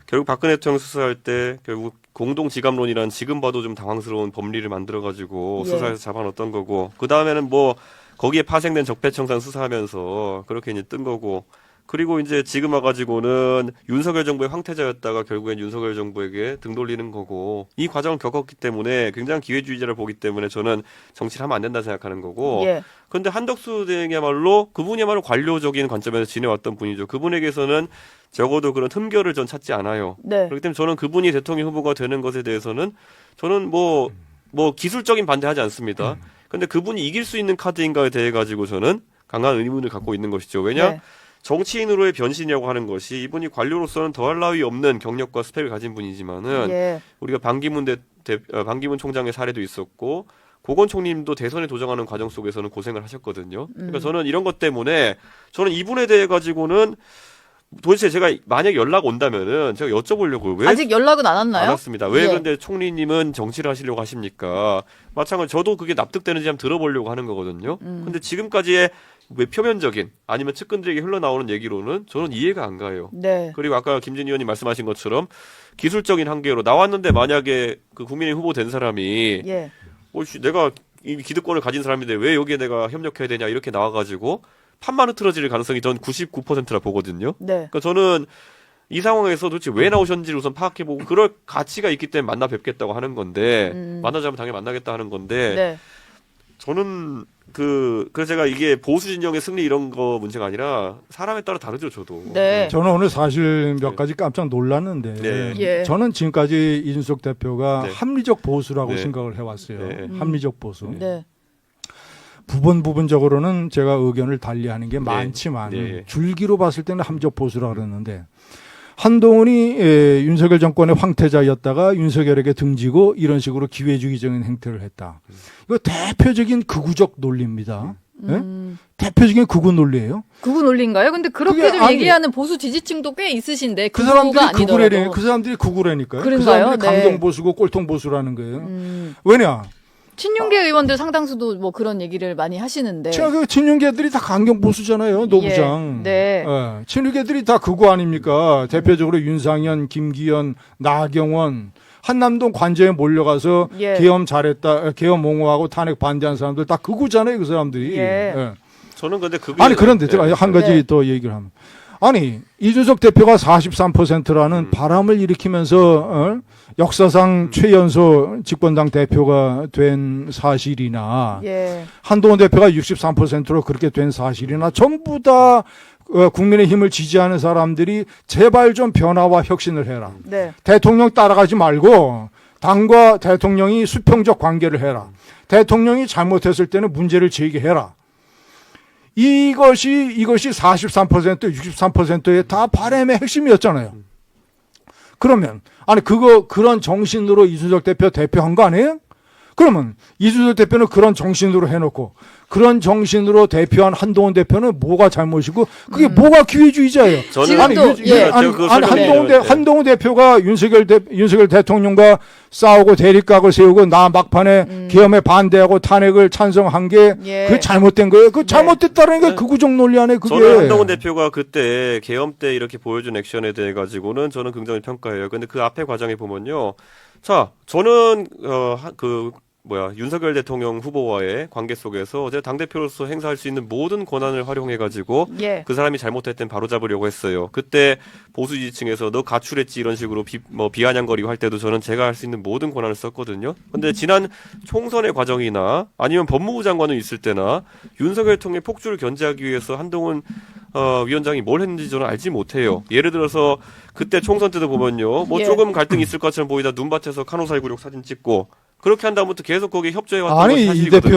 결국 박근혜 대통령 수사할 때 결국 공동지감론이란 지금 봐도 좀 당황스러운 법리를 만들어가지고 예. 수사에서 잡아넣었던 거고 그 다음에는 뭐 거기에 파생된 적폐청산 수사하면서 그렇게 이제 뜬 거고 그리고 이제 지금 와가지고는 윤석열 정부의 황태자였다가 결국엔 윤석열 정부에게 등 돌리는 거고 이 과정을 겪었기 때문에 굉장히 기회주의자를 보기 때문에 저는 정치를 하면 안 된다 생각하는 거고 예. 그런데 한덕수 대행이야말로 그분이야말로 관료적인 관점에서 지내왔던 분이죠. 그분에게서는 적어도 그런 흠결을 전 찾지 않아요. 네. 그렇기 때문에 저는 그분이 대통령 후보가 되는 것에 대해서는 저는 뭐 뭐 기술적인 반대하지 않습니다. 근데 그분이 이길 수 있는 카드인가에 대해 가지고 저는 강한 의문을 갖고 있는 것이죠. 왜냐? 네. 정치인으로의 변신이라고 하는 것이 이분이 관료로서는 더할 나위 없는 경력과 스펙을 가진 분이지만은 예. 우리가 반기문 총장의 사례도 있었고 고건 총리님도 대선에 도전하는 과정 속에서는 고생을 하셨거든요. 그러니까 저는 이런 것 때문에 저는 이분에 대해 가지고는 도대체 제가 만약 연락 온다면은 제가 여쭤보려고요. 왜 아직 연락은 안 왔나요? 안 왔습니다. 왜 예. 근데 총리님은 정치를 하시려고 하십니까? 마찬가지로 저도 그게 납득되는지 한번 들어보려고 하는 거거든요. 근데 지금까지의 왜 표면적인 아니면 측근들에게 흘러나오는 얘기로는 저는 이해가 안 가요. 네. 그리고 아까 김진희 의원님 말씀하신 것처럼 기술적인 한계로 나왔는데 만약에 그 국민의 후보 된 사람이 예. 내가 이 기득권을 가진 사람인데 왜 여기에 내가 협력해야 되냐 이렇게 나와가지고 판만 흐트러질 가능성이 전 99%라 보거든요. 네. 그러니까 저는 이 상황에서 도대체 왜 나오셨는지를 우선 파악해보고 그럴 가치가 있기 때문에 만나 뵙겠다고 하는 건데 만나자면 당연히 만나겠다 하는 건데 네. 저는 그래서 제가 이게 보수 진영의 승리 이런 거 문제가 아니라 사람에 따라 다르죠, 저도. 네. 저는 오늘 사실 몇 가지 깜짝 놀랐는데 네. 예. 저는 지금까지 이준석 대표가 네. 합리적 보수라고 네. 생각을 해왔어요. 네. 합리적 보수. 네. 부분적으로는 제가 의견을 달리하는 게 많지만 네. 줄기로 봤을 때는 합리적 보수라 그랬는데 한동훈이 윤석열 정권의 황태자였다가 윤석열에게 등지고 이런 식으로 기회주의적인 행태를 했다. 이거 대표적인 극우적 논리입니다. 예? 대표적인 극우 논리예요. 극우 논리인가요? 근데 그렇게 그게 좀 아니- 얘기하는 보수 지지층도 꽤 있으신데 그 사람들이 극우가 극우래니, 아니더라도. 그 사람들이 극우라니까요. 그 그런가요? 사람들이 네. 강경 보수고 꼴통 보수라는 거예요. 왜냐? 친윤계 의원들 상당수도 뭐 그런 얘기를 많이 하시는데. 그 친윤계들이 다 강경 보수잖아요. 노부장. 예, 네. 친윤계들이 다 극우 아닙니까? 대표적으로 윤상현, 김기현, 나경원, 한남동 관저에 몰려가서 예. 계엄 잘했다, 계엄 옹호하고 탄핵 반대한 사람들 다 극우잖아요. 그 사람들이. 예. 저는 근데 그게 아니 그런데 제가 한 가지 네. 더 얘기를 하면 아니 이준석 대표가 43%라는 바람을 일으키면서 역사상 최연소 집권당 대표가 된 사실이나 예. 한동훈 대표가 63%로 그렇게 된 사실이나 전부 다 국민의힘을 지지하는 사람들이 제발 좀 변화와 혁신을 해라. 네. 대통령 따라가지 말고 당과 대통령이 수평적 관계를 해라. 대통령이 잘못했을 때는 문제를 제기해라. 이것이 43%, 63%의 다 바람의 핵심이었잖아요. 그러면 아니 그런 정신으로 이준석 대표 대표한 거 아니에요? 그러면 이준석 대표는 그런 정신으로 해놓고 그런 정신으로 대표한 한동훈 대표는 뭐가 잘못이고 그게 뭐가 기회주의자예요? 저는 지금도 예. 한동훈 대표가 윤석열 대통령과 싸우고 대립각을 세우고 나 막판에 계엄에 반대하고 탄핵을 찬성한 게 예. 그게 잘못된 거예요. 그 잘못됐다는 게 극우적 논리 안에 그게. 저는 한동훈 대표가 그때 계엄 때 이렇게 보여준 액션에 대해 가지고는 저는 긍정을 평가해요. 근데 그 앞에 과정에 보면요. 자, 저는 윤석열 대통령 후보와의 관계 속에서 제가 당대표로서 행사할 수 있는 모든 권한을 활용해가지고 예. 그 사람이 잘못했을 땐 바로잡으려고 했어요. 그때 보수 지지층에서 너 가출했지 이런 식으로 비아냥거리고 할 때도 저는 제가 할 수 있는 모든 권한을 썼거든요. 근데 지난 총선의 과정이나 아니면 법무부 장관을 있을 때나 윤석열 대통령의 폭주를 견제하기 위해서 한동훈 위원장이 뭘 했는지 저는 알지 못해요. 예를 들어서 그때 총선 때도 보면요. 뭐 예. 조금 갈등이 있을 것처럼 보이다 눈밭에서 카노4.19력 사진 찍고 그렇게 한 다음부터 계속 거기에 협조해왔던 아니 것이 이 사실이거든요.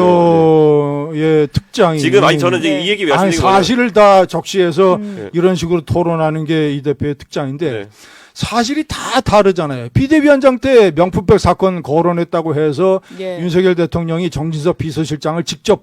대표의 특장이 지금 저는 지금 네. 이 얘기 왜 아니 하시는 거예요? 사실을 다 적시해서 네. 이런 식으로 토론하는 게 이 대표의 특장인데 네. 사실이 다 다르잖아요. 비대위원장 때 명품백 사건 거론했다고 해서 예. 윤석열 대통령이 정진석 비서실장을 직접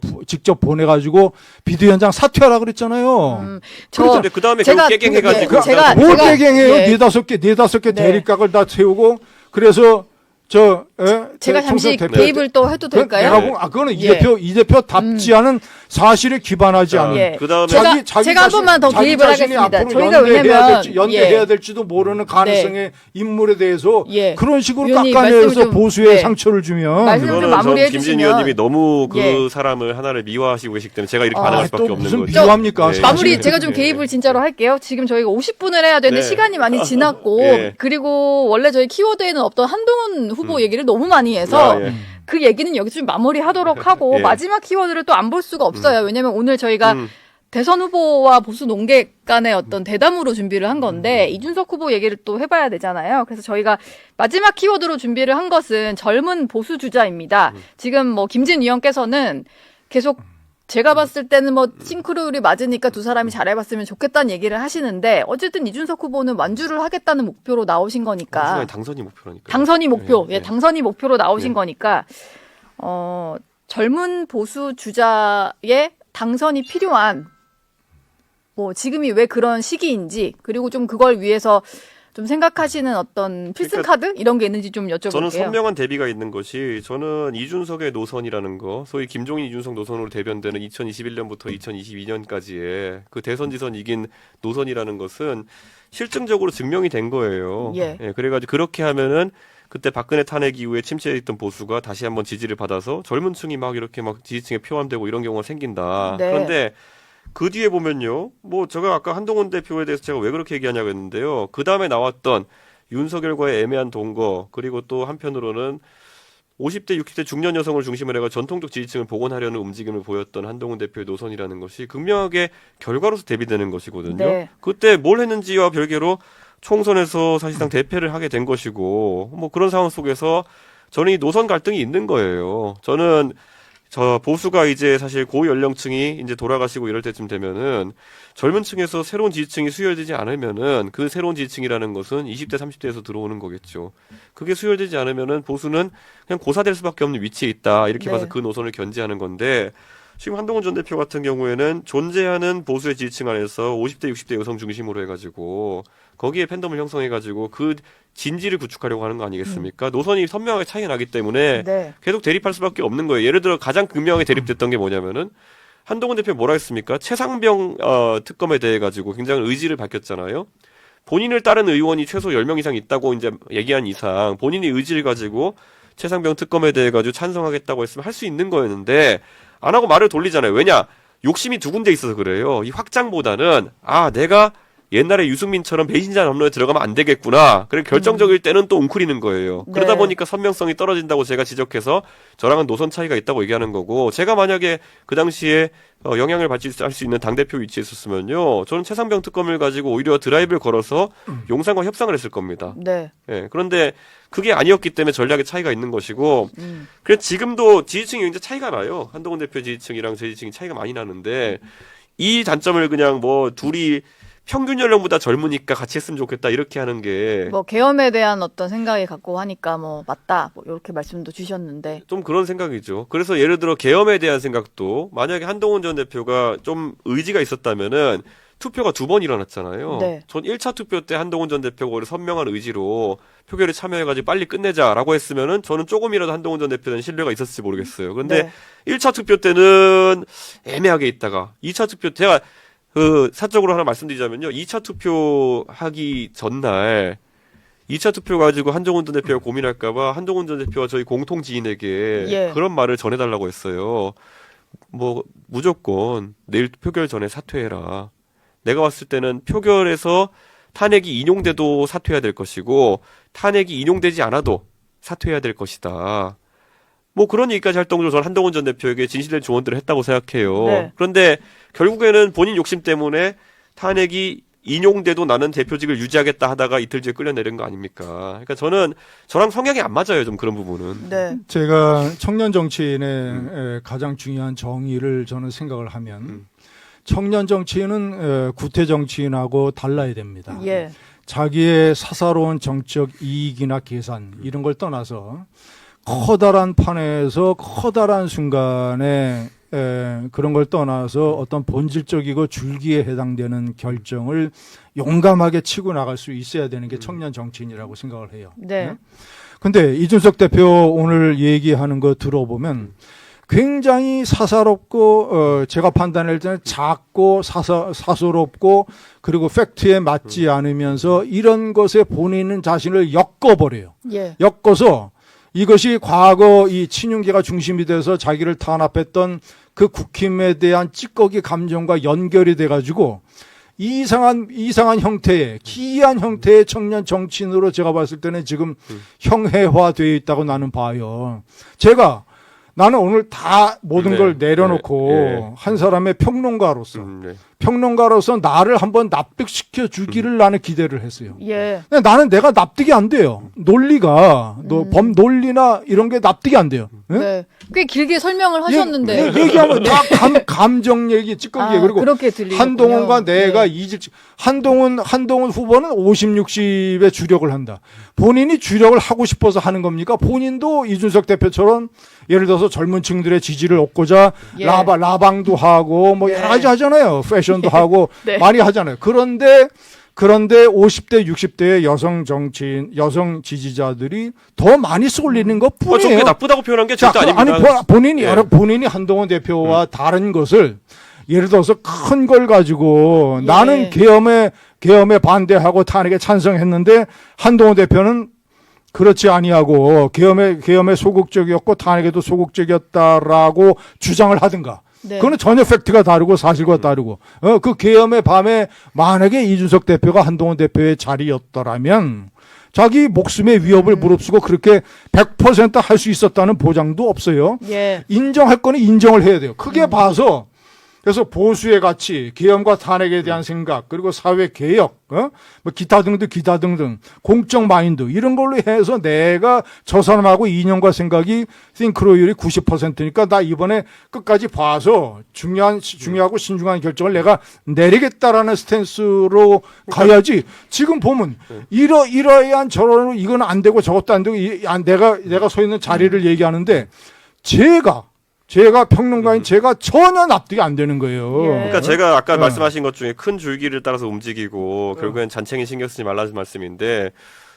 보내가지고 비대위원장 사퇴하라 그랬잖아요. 근데 그 다음에 결국 깨갱해가지고 제가 뭘 깨갱해요? 예. 네다섯 개 네. 대립각을 다 세우고 그래서 제가 잠시 개입을 또 해도 될까요? 그거는 예. 이 대표답지 않은 사실에 기반하지 않은. 예. 그다음에 제가 한 번만 더 자기 개입을 자신이 하겠습니다. 앞으로 저희가 왜냐면 연대해야 될지도 모르는 가능성의 인물에 대해서 예. 그런 식으로 위원님 깎아내서 말씀을 좀- 보수에 네. 상처를 주면 말씀- 좀 그거는 마무리해 전 김진희 주시면. 의원님이 너무 그 예. 사람을 하나를 미화하시고 계시기 때문에 제가 이렇게 반응할 수밖에 또 없는 무슨 거죠. 비유합니까? 네. 마무리 사실은. 제가 좀 개입을 진짜로 할게요. 지금 저희가 50분을 해야 되는데 네. 시간이 많이 지났고 예. 그리고 원래 저희 키워드에는 없던 한동훈 후보 얘기를 너무 많이 해서 예. 그 얘기는 여기서 좀 마무리하도록 하고 예. 마지막 키워드를 또 안 볼 수가 없어요. 왜냐면 오늘 저희가 대선 후보와 보수 논객 간의 어떤 대담으로 준비를 한 건데 이준석 후보 얘기를 또 해봐야 되잖아요. 그래서 저희가 마지막 키워드로 준비를 한 것은 젊은 보수 주자입니다. 지금 뭐 김진 위원께서는 계속 제가 봤을 때는 뭐 싱크로율이 맞으니까 두 사람이 잘해봤으면 좋겠다는 얘기를 하시는데 어쨌든 이준석 후보는 완주를 하겠다는 목표로 나오신 거니까 당선이 목표라니까. 당선이 목표, 네, 네. 당선이 목표로 나오신 네. 거니까 젊은 보수 주자의 당선이 필요한 뭐 지금이 왜 그런 시기인지 그리고 좀 그걸 위해서 좀 생각하시는 어떤 필승 카드 이런 게 있는지 좀 여쭤볼게요. 저는 선명한 대비가 있는 것이 저는 이준석의 노선이라는 거, 소위 김종인 이준석 노선으로 대변되는 2021년부터 2022년까지의 그 대선 지선 이긴 노선이라는 것은 실증적으로 증명이 된 거예요. 예. 그래가지고 그렇게 하면은 그때 박근혜 탄핵 이후에 침체했던 보수가 다시 한번 지지를 받아서 젊은 층이 막 이렇게 막 지지층에 표함되고 이런 경우가 생긴다. 네. 그런데 그 뒤에 보면요. 뭐 제가 아까 한동훈 대표에 대해서 제가 왜 그렇게 얘기하냐고 했는데요. 그 다음에 나왔던 윤석열과의 애매한 동거 그리고 또 한편으로는 50대, 60대 중년 여성을 중심으로 해가 전통적 지지층을 복원하려는 움직임을 보였던 한동훈 대표의 노선이라는 것이 극명하게 결과로서 대비되는 것이거든요. 네. 그때 뭘 했는지와 별개로 총선에서 사실상 대패를 하게 된 것이고 뭐 그런 상황 속에서 저는 이 노선 갈등이 있는 거예요. 저는 저 보수가 이제 사실 고연령층이 이제 돌아가시고 이럴 때쯤 되면은 젊은 층에서 새로운 지지층이 수혈되지 않으면은 그 새로운 지지층이라는 것은 20대, 30대에서 들어오는 거겠죠. 그게 수혈되지 않으면은 보수는 그냥 고사될 수밖에 없는 위치에 있다. 이렇게 네. 봐서 그 노선을 견지하는 건데 지금 한동훈 전 대표 같은 경우에는 존재하는 보수의 지지층 안에서 50대, 60대 여성 중심으로 해가지고 거기에 팬덤을 형성해가지고 그 진지를 구축하려고 하는 거 아니겠습니까? 노선이 선명하게 차이가 나기 때문에 네. 계속 대립할 수밖에 없는 거예요. 예를 들어 가장 극명하게 대립됐던 게 뭐냐면은 한동훈 대표 뭐라 했습니까? 최상병 특검에 대해 가지고 굉장히 의지를 밝혔잖아요. 본인을 따른 의원이 최소 10명 이상 있다고 이제 얘기한 이상 본인이 의지를 가지고 최상병 특검에 대해 가지고 찬성하겠다고 했으면 할 수 있는 거였는데 안 하고 말을 돌리잖아요. 왜냐? 욕심이 두 군데 있어서 그래요. 이 확장보다는 내가 옛날에 유승민처럼 배신자 담론에 들어가면 안 되겠구나. 그리고 결정적일 때는 또 웅크리는 거예요. 그러다 네. 보니까 선명성이 떨어진다고 제가 지적해서 저랑은 노선 차이가 있다고 얘기하는 거고 제가 만약에 그 당시에 영향을 받을 수 있는 당대표 위치에 있었으면요. 저는 최상병 특검을 가지고 오히려 드라이브를 걸어서 용산과 협상을 했을 겁니다. 네. 예, 그런데 그게 아니었기 때문에 전략의 차이가 있는 것이고 그래서 지금도 지지층이 굉장히 차이가 나요. 한동훈 대표 지지층이랑 제 지지층이 차이가 많이 나는데 이 단점을 그냥 뭐 둘이 평균 연령보다 젊으니까 같이 했으면 좋겠다 이렇게 하는 게 뭐 계엄에 대한 어떤 생각이 갖고 하니까 뭐 맞다 뭐 이렇게 말씀도 주셨는데 좀 그런 생각이죠. 그래서 예를 들어 계엄에 대한 생각도 만약에 한동훈 전 대표가 좀 의지가 있었다면은 투표가 두 번 일어났잖아요. 네. 전 1차 투표 때 한동훈 전 대표가 오히려 선명한 의지로 표결에 참여해가지고 빨리 끝내자라고 했으면은 저는 조금이라도 한동훈 전 대표에 대한 신뢰가 있었을지 모르겠어요. 근데 네. 1차 투표 때는 애매하게 있다가 2차 투표 제가 사적으로 하나 말씀드리자면요. 2차 투표 하기 전날 2차 투표 가지고 한동훈 전 대표가 고민할까봐 한동훈 전 대표와 저희 공통 지인에게 예. 그런 말을 전해달라고 했어요. 뭐 무조건 내일 표결 전에 사퇴해라. 내가 봤을 때는 표결에서 탄핵이 인용돼도 사퇴해야 될 것이고 탄핵이 인용되지 않아도 사퇴해야 될 것이다. 뭐 그런 얘기까지 할 정도로 저는 한동훈 전 대표에게 진실된 조언들을 했다고 생각해요. 네. 그런데 결국에는 본인 욕심 때문에 탄핵이 인용돼도 나는 대표직을 유지하겠다 하다가 이틀 뒤에 끌려내린 거 아닙니까? 그러니까 저는 저랑 성향이 안 맞아요, 좀 그런 부분은. 네. 제가 청년 정치인의 가장 중요한 정의를 저는 생각을 하면 청년 정치인은 구태 정치인하고 달라야 됩니다. 예. 자기의 사사로운 정적 이익이나 계산 이런 걸 떠나서 커다란 판에서 커다란 순간에 그런 걸 떠나서 어떤 본질적이고 줄기에 해당되는 결정을 용감하게 치고 나갈 수 있어야 되는 게 청년 정치인이라고 생각을 해요. 네. 근데 이준석 대표 오늘 얘기하는 거 들어보면 굉장히 사사롭고 제가 판단할 때는 작고 사소롭고 그리고 팩트에 맞지 않으면서 이런 것에 본인은 자신을 엮어버려요. 예. 엮어서 이것이 과거 이 친윤계가 중심이 돼서 자기를 탄압했던 그 국힘에 대한 찌꺼기 감정과 연결이 돼가지고 이상한 형태의 기이한 형태의 청년 정치인으로 제가 봤을 때는 지금 형해화되어 있다고 나는 봐요. 제가 나는 오늘 다 모든 네. 걸 내려놓고 네. 한 사람의 평론가로서 네. 평론가로서 나를 한번 납득시켜 주기를 나는 기대를 했어요. 예. 근데 나는 내가 납득이 안 돼요. 논리가 범 논리나 이런 게 납득이 안 돼요. 예? 네. 꽤 길게 설명을 하셨는데. 얘기하면 다 감정 얘기, 찌꺼기 그리고 그렇게 들리군요. 한동훈과 내가 네. 이질 한동훈 후보는 50, 60의 주력을 한다. 본인이 주력을 하고 싶어서 하는 겁니까? 본인도 이준석 대표처럼 예를 들어서 젊은 층들의 지지를 얻고자 예. 라방도 하고 뭐 여러 가지 하잖아요. 패션도 하고 네. 많이 하잖아요. 그런데 50대, 60대의 여성 지지자들이 더 많이 쏠리는 것 저게 뿐이에요. 나쁘다고 표현한 게 자, 절대 아닙니다. 아니 본인이 예. 본인이 한동훈 대표와 다른 것을 예를 들어서 큰 걸 가지고 예. 나는 계엄에 반대하고 탄핵에 찬성했는데 한동훈 대표는 그렇지 아니하고 계엄에 소극적이었고 탄핵에도 소극적이었다라고 주장을 하든가. 네. 그거는 전혀 팩트가 다르고 사실과 다르고. 그 계엄의 밤에 만약에 이준석 대표가 한동훈 대표의 자리였더라면 자기 목숨의 위협을 무릅쓰고 그렇게 100% 할 수 있었다는 보장도 없어요. 예. 인정할 거는 인정을 해야 돼요. 크게 봐서 그래서 보수의 가치, 계엄과 탄핵에 대한 생각, 그리고 사회 개혁, 뭐 기타 등등, 공적 마인드 이런 걸로 해서 내가 저 사람하고 인연과 생각이 싱크로율이 90%니까 나 이번에 끝까지 봐서 중요하고 신중한 결정을 내가 내리겠다라는 스탠스로 가야지. 지금 보면 이러한 저런 이건 안 되고 저것도 안 되고 내가 서 있는 자리를 얘기하는데 제가 평론가인 제가 전혀 납득이 안 되는 거예요. 예. 그러니까 제가 아까 네. 말씀하신 것 중에 큰 줄기를 따라서 움직이고 결국엔 잔챙이 신경 쓰지 말라는 말씀인데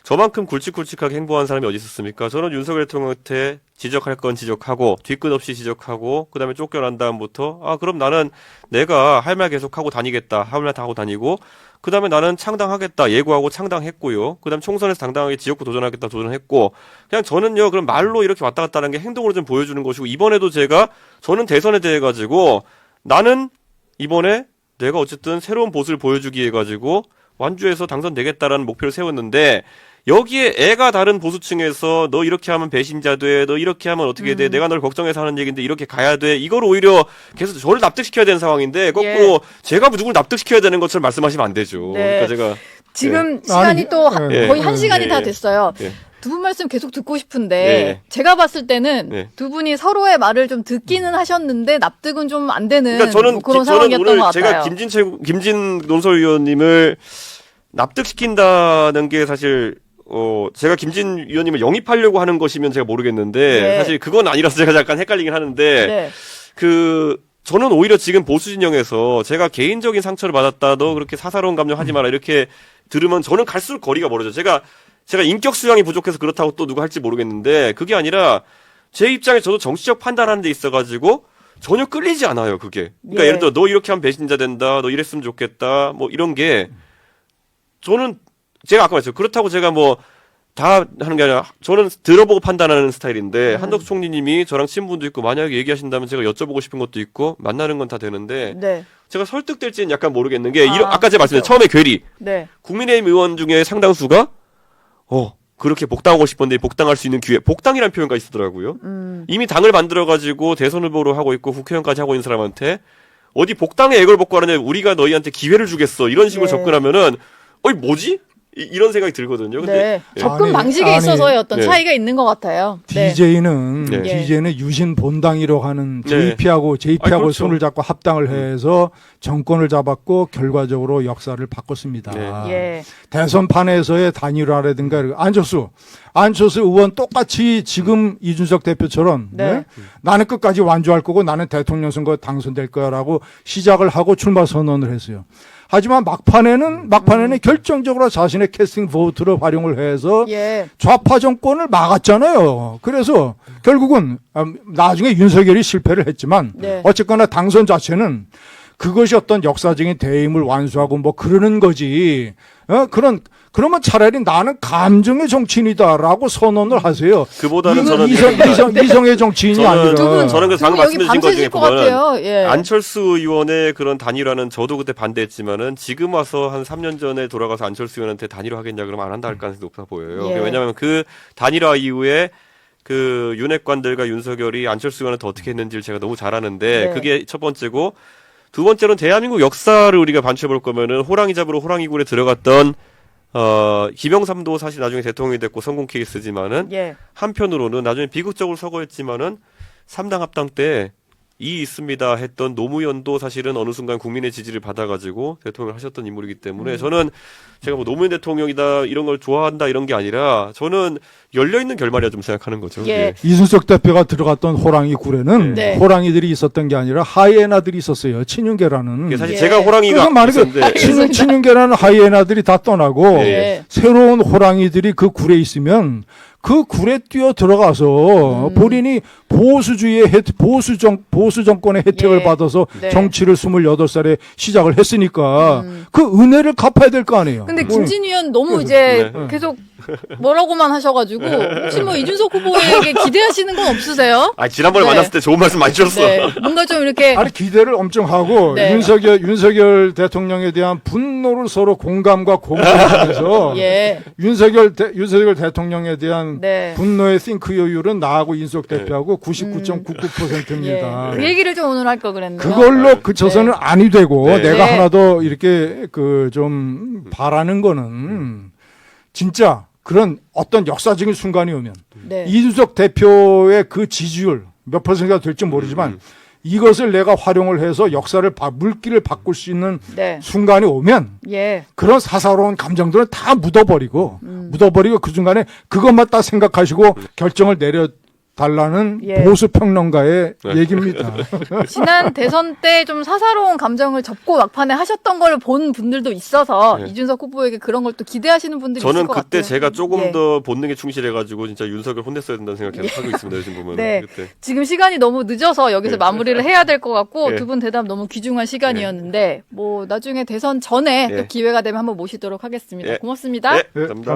저만큼 굵직굵직하게 행보한 사람이 어디 있었습니까? 저는 윤석열 대통령한테 지적할 건 지적하고 뒤끝 없이 지적하고 그다음에 쫓겨난 다음부터 그럼 나는 내가 할 말 계속 하고 다니겠다. 할 말 다 하고 다니고 그다음에 나는 창당하겠다. 예고하고 창당했고요. 그다음 총선에서 당당하게 지역구 도전하겠다. 도전했고 그냥 저는요. 그럼 말로 이렇게 왔다 갔다 하는 게 행동으로 좀 보여주는 것이고 이번에도 저는 대선에 대해 가지고 나는 이번에 내가 어쨌든 새로운 보수를 보여주기 위해 가지고 완주해서 당선되겠다라는 목표를 세웠는데 여기에 애가 다른 보수층에서 너 이렇게 하면 배신자 돼. 너 이렇게 하면 어떻게 돼. 내가 널 걱정해서 하는 얘기인데 이렇게 가야 돼. 이걸 오히려 계속 저를 납득시켜야 되는 상황인데 거꾸로 제가 누구를 납득시켜야 되는 것처럼 말씀하시면 안 되죠. 네. 그러니까 제가 지금 시간이 아니, 또 예. 거의 한 시간이 예. 다 됐어요. 예. 두 분 말씀 계속 듣고 싶은데 네. 제가 봤을 때는 네. 두 분이 서로의 말을 좀 듣기는 하셨는데 납득은 좀 안 되는 그러니까 저는 그런 저는 상황이었던 오늘 것 제가 같아요. 김진 논설위원님을 납득시킨다는 게 사실 제가 김진 위원님을 영입하려고 하는 것이면 제가 모르겠는데 네. 사실 그건 아니라서 제가 약간 헷갈리긴 하는데 네. 저는 오히려 지금 보수 진영에서 제가 개인적인 상처를 받았다. 너 그렇게 사사로운 감정 하지 마라. 이렇게 들으면 저는 갈수록 거리가 멀어져. 제가 인격 수양이 부족해서 그렇다고 또 누가 할지 모르겠는데 그게 아니라 제 입장에 저도 정치적 판단하는 데 있어가지고 전혀 끌리지 않아요. 그게. 그러니까 예. 예를 들어 너 이렇게 하면 배신자 된다. 너 이랬으면 좋겠다. 뭐 이런 게 저는 제가 아까 말했죠. 그렇다고 제가 뭐 다 하는 게 아니라 저는 들어보고 판단하는 스타일인데 한덕수 총리님이 저랑 친분도 있고 만약에 얘기하신다면 제가 여쭤보고 싶은 것도 있고 만나는 건 다 되는데 네. 제가 설득될지는 약간 모르겠는 게 아, 아까 제가 말씀드린 그렇죠. 처음에 괴리 네. 국민의힘 의원 중에 상당수가 그렇게 복당하고 싶었는데 복당할 수 있는 기회 복당이라는 표현까지 쓰더라고요. 이미 당을 만들어가지고 대선 후보로 하고 있고 국회의원까지 하고 있는 사람한테 어디 복당의 액을 벗고 하는데 우리가 너희한테 기회를 주겠어 이런 식으로 예. 접근하면 뭐지? 이런 생각이 들거든요. 근데 네. 예. 접근 방식에 아니, 있어서의 어떤 네. 차이가 있는 것 같아요. 네. DJ는 네. 유신 본당이라고 하는 네. JP하고 그렇죠. 손을 잡고 합당을 해서 정권을 잡았고 결과적으로 역사를 바꿨습니다. 네. 예. 대선판에서의 단일화라든가 안철수 의원 똑같이 지금 이준석 대표처럼 네. 네? 나는 끝까지 완주할 거고 나는 대통령 선거 당선될 거야라고 시작을 하고 출마 선언을 했어요. 하지만 막판에는 결정적으로 자신의 캐스팅 보트를 활용을 해서 예. 좌파 정권을 막았잖아요. 그래서 결국은 나중에 윤석열이 실패를 했지만 네. 어쨌거나 당선 자체는 그것이 어떤 역사적인 대임을 완수하고 뭐 그러는 거지. 그러면 차라리 나는 감정의 정치인이다라고 선언을 하세요. 그보다는 이건 저는 이성의 정치인이 아니라. 저는 그래서 방금 여기 말씀드린 것 중에 밤새실 것 보면 같아요. 예. 안철수 의원의 그런 단일화는 저도 그때 반대했지만은 지금 와서 한 3년 전에 돌아가서 안철수 의원한테 단일화 하겠냐 그러면 안 한다 할 가능성이 높아 보여요. 예. 왜냐하면 그 단일화 이후에 그 윤핵관들과 윤석열이 안철수 의원한테 어떻게 했는지를 제가 너무 잘 아는데 네. 그게 첫 번째고 두 번째로는 대한민국 역사를 우리가 반추해 볼 거면은 호랑이 잡으러 호랑이굴에 들어갔던 김영삼도 사실 나중에 대통령이 됐고 성공 케이스지만은 예. 한편으로는 나중에 비극적으로 서거했지만은 3당 합당 때 이 있습니다 했던 노무현도 사실은 어느 순간 국민의 지지를 받아가지고 대통령을 하셨던 인물이기 때문에 저는 제가 뭐 노무현 대통령이다 이런 걸 좋아한다 이런 게 아니라 저는 열려있는 결말이라 좀 생각하는 거죠. 예. 이준석 대표가 들어갔던 호랑이 굴에는 네. 호랑이들이 있었던 게 아니라 하이에나들이 있었어요. 친윤계라는. 이게 사실 예. 제가 호랑이가 그래서 만약에 있었는데 친윤계라는 하이에나들이 다 떠나고 예. 새로운 호랑이들이 그 굴에 있으면 그 굴에 뛰어 들어가서 본인이 보수 정권의 혜택을 예. 받아서 네. 정치를 28살에 시작을 했으니까 그 은혜를 갚아야 될 거 아니에요. 근데 뭐, 김진희 의원 너무 이제 네. 계속 뭐라고만 하셔가지고 혹시 뭐 이준석 후보에게 기대하시는 건 없으세요? 아 지난번에 네. 만났을 때 좋은 말씀 많이 주셨어. 네. 뭔가 좀 이렇게 아니 기대를 엄청 하고 네. 윤석열 대통령에 대한 분노를 서로 공감과 공감하면서 예. 윤석열 대통령에 대한 네. 분노의 싱크효율은 나하고 인석 대표하고 99.99%입니다. 그 얘기를 좀 오늘 할 걸 그랬네요. 그걸로 그쳐서는 아니 되고 네. 내가 네. 하나 더 이렇게 그 좀 바라는 거는 진짜 그런 어떤 역사적인 순간이 오면 네. 이준석 대표의 그 지지율 몇 퍼센트가 될지 모르지만 이것을 내가 활용을 해서 역사를 물기를 바꿀 수 있는 네. 순간이 오면 예. 그런 사사로운 감정들은 다 묻어버리고 그 순간에 그것만 딱 생각하시고 결정을 내려달라는 예. 보수 평론가의 얘기입니다. 지난 대선 때 좀 사사로운 감정을 접고 막판에 하셨던 걸 본 분들도 있어서 네. 이준석 후보에게 그런 걸 또 기대하시는 분들이 있을 저는 것 그때 같아요. 제가 조금 예. 더 본능에 충실해가지고 진짜 윤석열 혼냈어야 된다는 생각 계속 하고 있습니다. 요즘 보면. 네. 그때. 지금 시간이 너무 늦어서 여기서 네. 마무리를 해야 될 것 같고 네. 두 분 대답 너무 귀중한 시간이었는데 뭐 나중에 대선 전에 네. 또 기회가 되면 한번 모시도록 하겠습니다. 네. 고맙습니다. 네, 감사합니다.